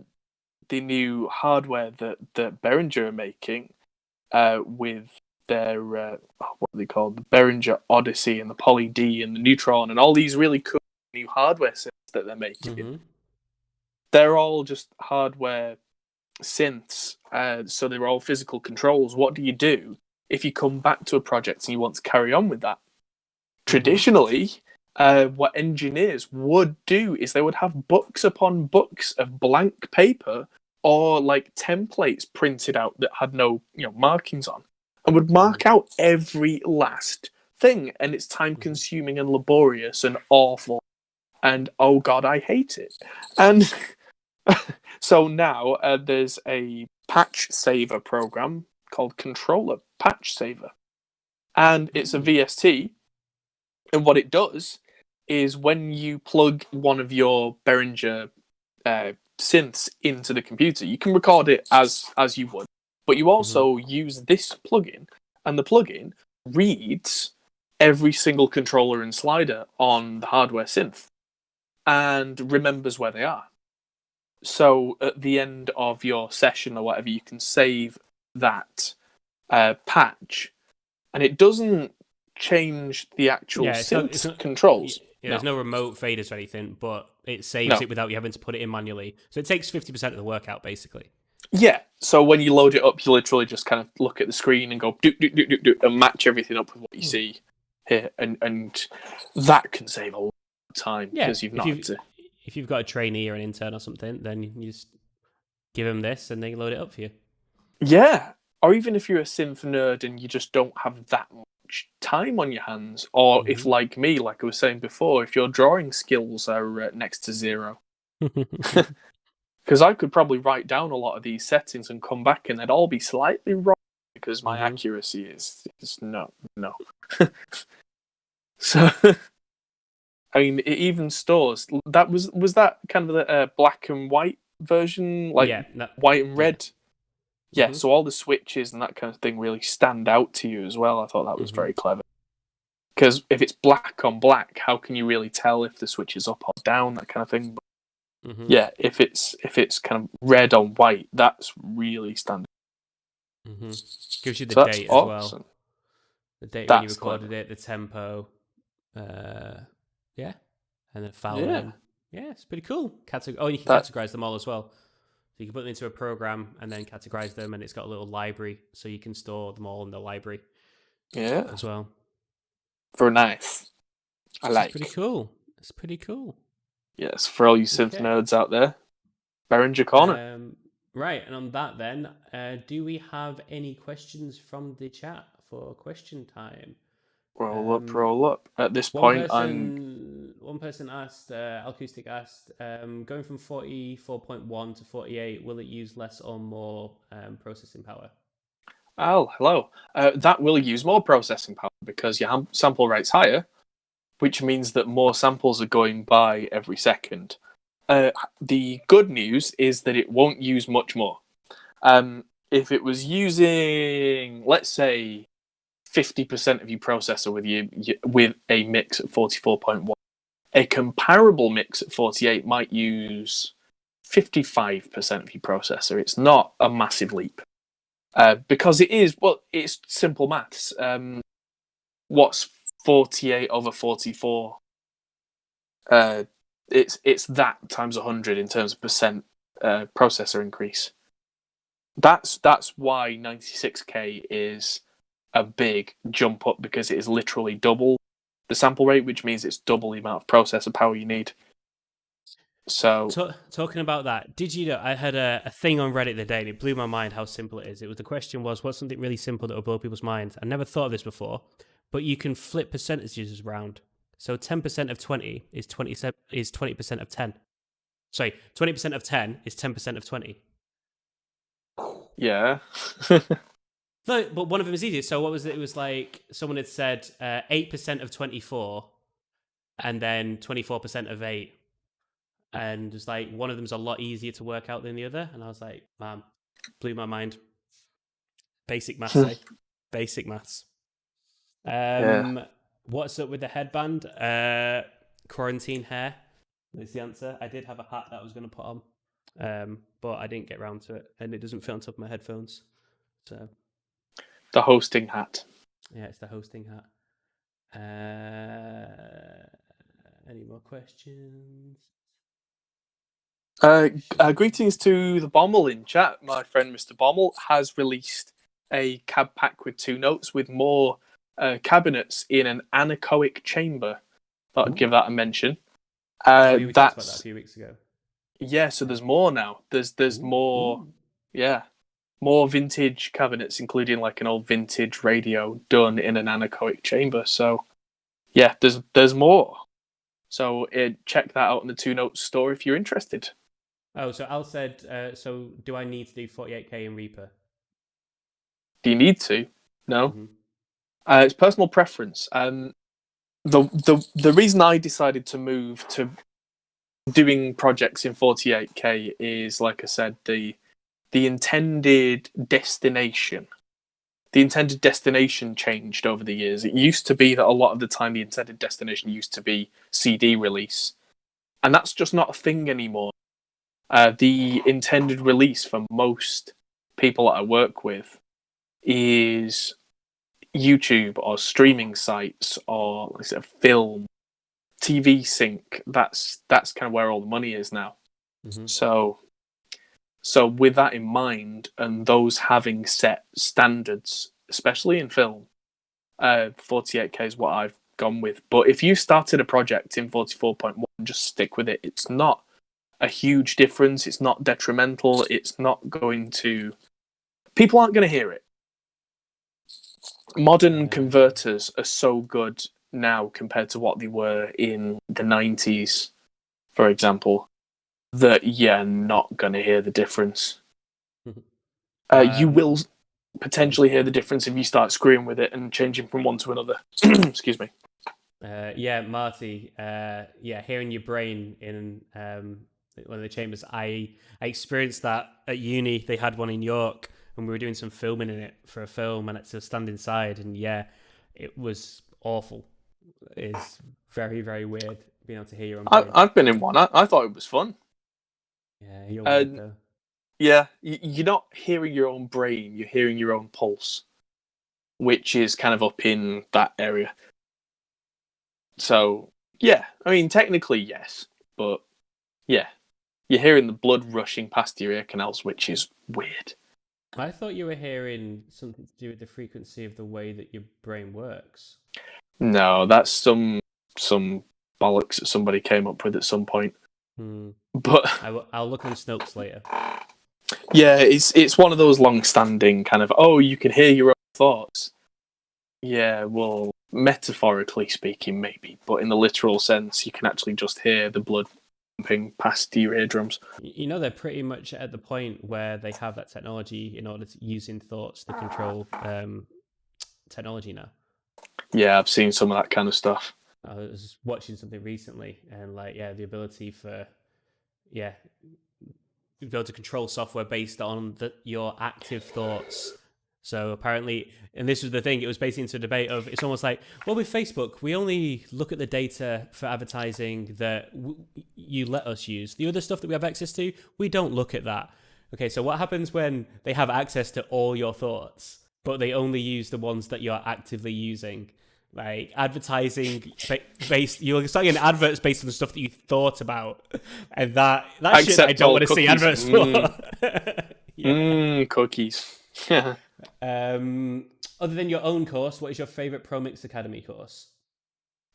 Speaker 1: new hardware that Behringer are making with their what are they called, the Behringer Odyssey and the Poly D and the Neutron and all these really cool new hardware sets that they're making, they're all just hardware synths, so they're all physical controls. What do you do if you come back to a project and you want to carry on with that? Traditionally, what engineers would do is they would have books upon books of blank paper or like templates printed out that had no markings on, and would mark out every last thing. And it's time consuming and laborious and awful, and oh god, I hate it. And so now there's a patch saver program called Controller Patch Saver, and it's a VST. And what it does is when you plug one of your Behringer synths into the computer, you can record it as you would, but you also use this plugin, and the plugin reads every single controller and slider on the hardware synth and remembers where they are. So at the end of your session or whatever, you can save that patch, and it doesn't change the actual synth controls.
Speaker 2: There's no remote faders or anything, but it saves it without you having to put it in manually. So it takes 50% of the work out, basically.
Speaker 1: Yeah. So when you load it up, you literally just kind of look at the screen and go do and match everything up with what you see here, and that can save a lot of time because you've not had to.
Speaker 2: If you've got a trainee or an intern or something, then you just give them this and they load it up for you.
Speaker 1: Yeah. Or even if you're a synth nerd and you just don't have that much time on your hands, or if, like me, like I was saying before, if your drawing skills are next to zero. Because I could probably write down a lot of these settings and come back and they'd all be slightly wrong because my accuracy is no. So... I mean, it even stores. That was that kind of the black and white version, white and red. Yeah, so all the switches and that kind of thing really stand out to you as well. I thought that was very clever. Because if it's black on black, how can you really tell if the switch is up or down, that kind of thing? But yeah, if it's kind of red on white, that's really standard.
Speaker 2: Gives you the date as well. The date when you recorded it, the tempo. Yeah, and then file. Yeah, it's pretty cool. You can categorize them all as well. So you can put them into a program and then categorize them, and it's got a little library, so you can store them all in the library.
Speaker 1: Yeah,
Speaker 2: as well.
Speaker 1: Very nice. It's
Speaker 2: pretty cool.
Speaker 1: Yes, for all you synth nerds out there, Behringer Corner.
Speaker 2: Right, and on that then, do we have any questions from the chat for question time?
Speaker 1: Roll up. At this point,
Speaker 2: one person asked, Acoustic asked, going from 44.1 to 48, will it use less or more processing power?
Speaker 1: Oh, hello. That will use more processing power because your sample rate's higher, which means that more samples are going by every second. The good news is that it won't use much more. If it was using, let's say, 50% of your processor with a mix at 44.1, A comparable mix at 48 might use 55% of your processor. It's not a massive leap. Because it's simple maths. What's 48 over 44? It's that times 100 in terms of percent processor increase. That's why 96K is a big jump up, because it is literally double the sample rate, which means it's double the amount of processor power you need. So
Speaker 2: talking about that, did you know I had a thing on Reddit the day and it blew my mind how simple it is. The question was, what's something really simple that will blow people's minds? I never thought of this before, but you can flip percentages around. So 10% of 20 is 20% of 10. Sorry, 20% of 10 is 10% of 20.
Speaker 1: yeah.
Speaker 2: No, but one of them is easier. So what was it? It was like someone had said 8% of 24 and then 24% of 8. And it's like one of them's a lot easier to work out than the other. And I was like, man, blew my mind. Basic maths, eh? Basic maths.
Speaker 1: Yeah.
Speaker 2: What's up with the headband? Quarantine hair is the answer. I did have a hat that I was going to put on, but I didn't get around to it. And it doesn't fit on top of my headphones. So
Speaker 1: The hosting hat.
Speaker 2: yeah, it's the hosting hat. Any more questions?
Speaker 1: Greetings to the Bommel in chat. My friend Mr. Bommel has released a cab pack with 2 notes with more cabinets in an anechoic chamber. Thought I'd give that a mention.
Speaker 2: We talked about that a few weeks ago.
Speaker 1: Yeah, so there's more now. There's more, more vintage cabinets, including like an old vintage radio done in an anechoic chamber. So yeah, there's more. So check that out in the 2 Notes store if you're interested.
Speaker 2: Oh, so Al said, so do I need to do 48K in Reaper?
Speaker 1: Do you need to? No.
Speaker 2: Mm-hmm.
Speaker 1: It's personal preference. The reason I decided to move to doing projects in 48K is, like I said, the intended destination. The intended destination changed over the years. It used to be that a lot of the time the intended destination used to be CD release. And that's just not a thing anymore. The intended release for most people that I work with is YouTube or streaming sites or, like I said, film, TV sync. That's kind of where all the money is now.
Speaker 2: Mm-hmm.
Speaker 1: So with that in mind, and those having set standards, especially in film, 48K is what I've gone with. But if you started a project in 44.1, just stick with it. It's not a huge difference. It's not detrimental. It's not going to... People aren't going to hear it. Modern converters are so good now compared to what they were in the 90s, for example, that you're not going to hear the difference. You will potentially hear the difference if you start screwing with it and changing from one to another. Excuse me.
Speaker 2: Yeah, Marty. Hearing your brain in one of the chambers. I experienced that at uni. They had one in York, and we were doing some filming in it for a film, and I had to stand inside. And yeah, it was awful. It's very, very weird being able to hear your own brain.
Speaker 1: I've been in one. I thought it was fun.
Speaker 2: Yeah, you're weird though.
Speaker 1: Yeah, you're not hearing your own brain, you're hearing your own pulse, which is kind of up in that area. So, yeah, I mean, technically, yes, but yeah, you're hearing the blood rushing past your ear canals, which is weird.
Speaker 2: I thought you were hearing something to do with the frequency of the way that your brain works.
Speaker 1: No, that's some bollocks that somebody came up with at some point. But
Speaker 2: I'll look on Snopes later.
Speaker 1: Yeah, it's one of those long-standing kind of, you can hear your own thoughts. Yeah, well, metaphorically speaking, maybe, but in the literal sense, you can actually just hear the blood pumping past your eardrums.
Speaker 2: You know, they're pretty much at the point where they have that technology in order to use in thoughts to control technology now.
Speaker 1: Yeah, I've seen some of that kind of stuff.
Speaker 2: I was watching something recently, and the ability for be able to control software based on your active thoughts So apparently, and this was the thing, it was basically into a debate of, it's almost like, well, with Facebook, we only look at the data for advertising that you let us use. The other stuff that we have access to, we don't look at that. Okay, so what happens when they have access to all your thoughts, but they only use the ones that you're actively using? Like advertising based, you're starting adverts based on the stuff that you thought about, and that shit I don't want to see adverts for.
Speaker 1: Cookies.
Speaker 2: Other than your own course, what is your favorite Pro Mix Academy course?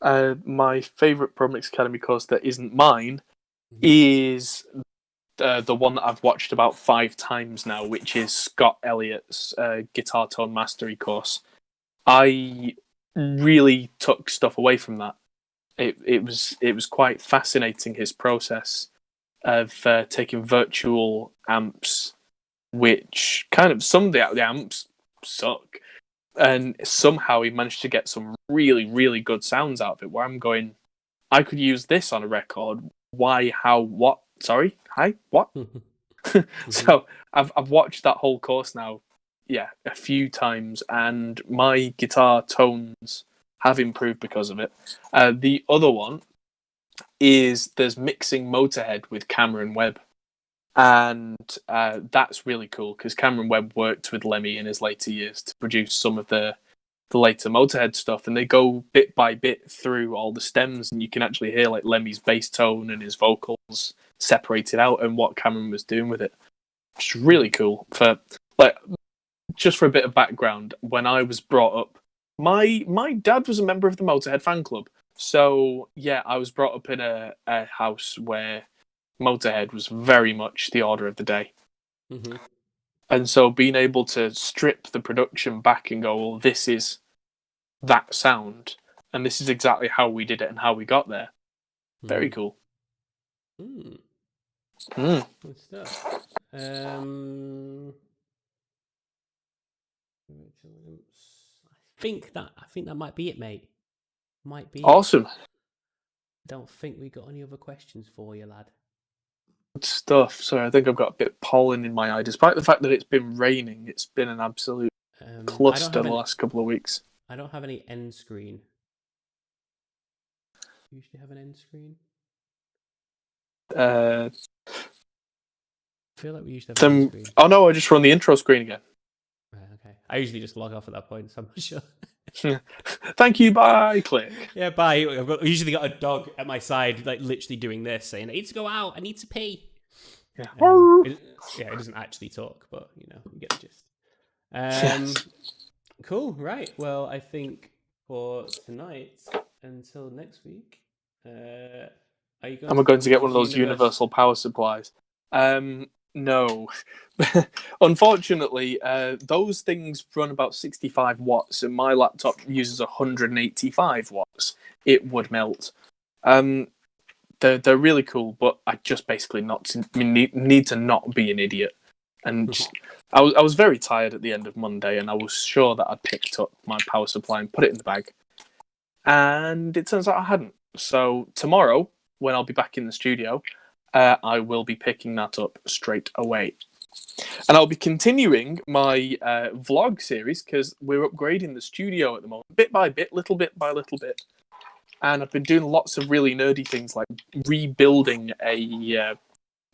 Speaker 1: My favorite Pro Mix Academy course that isn't mine is the one that I've watched about 5 times now, which is Scott Elliott's Guitar Tone Mastery course. I really took stuff away from that. It was quite fascinating, his process of taking virtual amps, which kind of some of the amps suck, and somehow he managed to get some really, really good sounds out of it, where I'm going, I could use this on a record. Why, how, what? Sorry? Hi? What? So I've watched that whole course now, a few times, and my guitar tones have improved because of it. The other one is there's Mixing Motorhead with Cameron Webb. And that's really cool because Cameron Webb worked with Lemmy in his later years to produce some of the later Motorhead stuff, and they go bit by bit through all the stems, and you can actually hear like Lemmy's bass tone and his vocals separated out, and what Cameron was doing with it. Which is really cool. Just for a bit of background, when I was brought up, my dad was a member of the Motorhead fan club, so I was brought up in a house where Motorhead was very much the order of the day. And so being able to strip the production back and go, well, this is that sound, and this is exactly how we did it and how we got there. Very cool.
Speaker 2: Good stuff. I think that might be it, mate. Might be
Speaker 1: awesome.
Speaker 2: Don't think we got any other questions for you, lad.
Speaker 1: Good stuff. Sorry, I think I've got a bit of pollen in my eye. Despite the fact that it's been raining, it's been an absolute cluster the last couple of weeks.
Speaker 2: I don't have any end screen. You usually have an end screen? I feel like we usually have an end screen.
Speaker 1: Oh no, I just run the intro screen again.
Speaker 2: Okay. I usually just log off at that point, so I'm not sure.
Speaker 1: Thank you, bye, click.
Speaker 2: Yeah, bye. I've usually got a dog at my side, like literally doing this, saying, I need to go out, I need to pee. It doesn't actually talk, but you get the gist. Cool, right. Well, I think for tonight, until next week, are you going to
Speaker 1: get one of those universal power supplies? No. Unfortunately, those things run about 65 watts, and my laptop uses 185 watts. It would melt. They're really cool, but I just basically need to not be an idiot. And I was very tired at the end of Monday, and I was sure that I'd picked up my power supply and put it in the bag. And it turns out I hadn't. So tomorrow, when I'll be back in the studio, I will be picking that up straight away. And I'll be continuing my vlog series because we're upgrading the studio at the moment, bit by bit, little bit by little bit. And I've been doing lots of really nerdy things like rebuilding a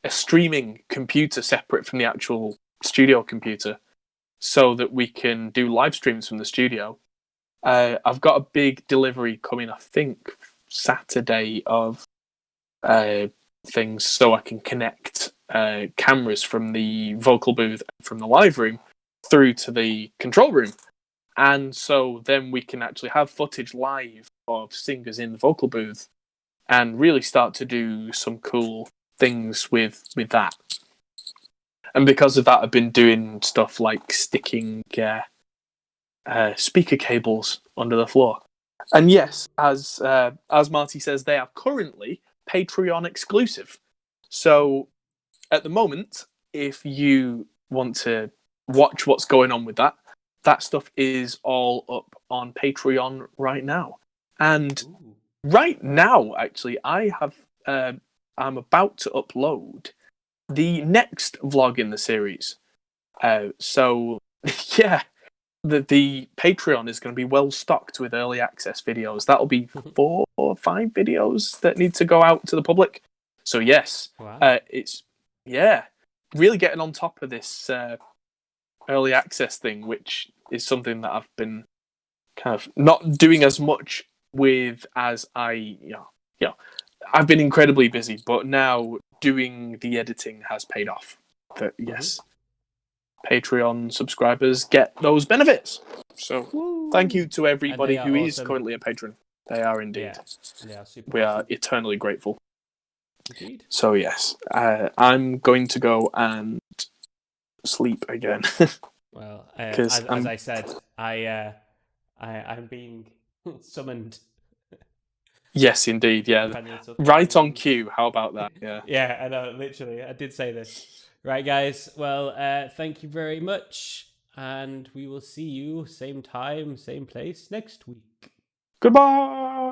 Speaker 1: streaming computer separate from the actual studio computer so that we can do live streams from the studio. I've got a big delivery coming, I think, Saturday of things so I can connect cameras from the vocal booth from the live room through to the control room. And so then we can actually have footage live of singers in the vocal booth and really start to do some cool things with that. And because of that, I've been doing stuff like sticking speaker cables under the floor. And yes, as Marty says, they are currently Patreon exclusive. So at the moment, if you want to watch what's going on with that stuff is all up on Patreon right now. And right now, actually, I'm about to upload the next vlog in the series. So yeah, the Patreon is going to be well stocked with early access videos. That'll be 4 or 5 videos that need to go out to the public. So yes,
Speaker 2: Wow.
Speaker 1: it's really getting on top of this early access thing, which is something that I've been kind of not doing as much with as I, I've been incredibly busy, but now doing the editing has paid off. That yes. Patreon subscribers get those benefits. So thank you to everybody who is currently a patron. They are indeed.
Speaker 2: Yeah, they are super
Speaker 1: we are eternally grateful.
Speaker 2: Indeed.
Speaker 1: So yes, I'm going to go and sleep again.
Speaker 2: Well, as I said, I'm being summoned.
Speaker 1: Yes, indeed. Yeah, right on cue. How about that? Yeah.
Speaker 2: Yeah, I know. Literally, I did say this. Right, guys. Well, thank you very much, and we will see you same time, same place next week.
Speaker 1: Goodbye.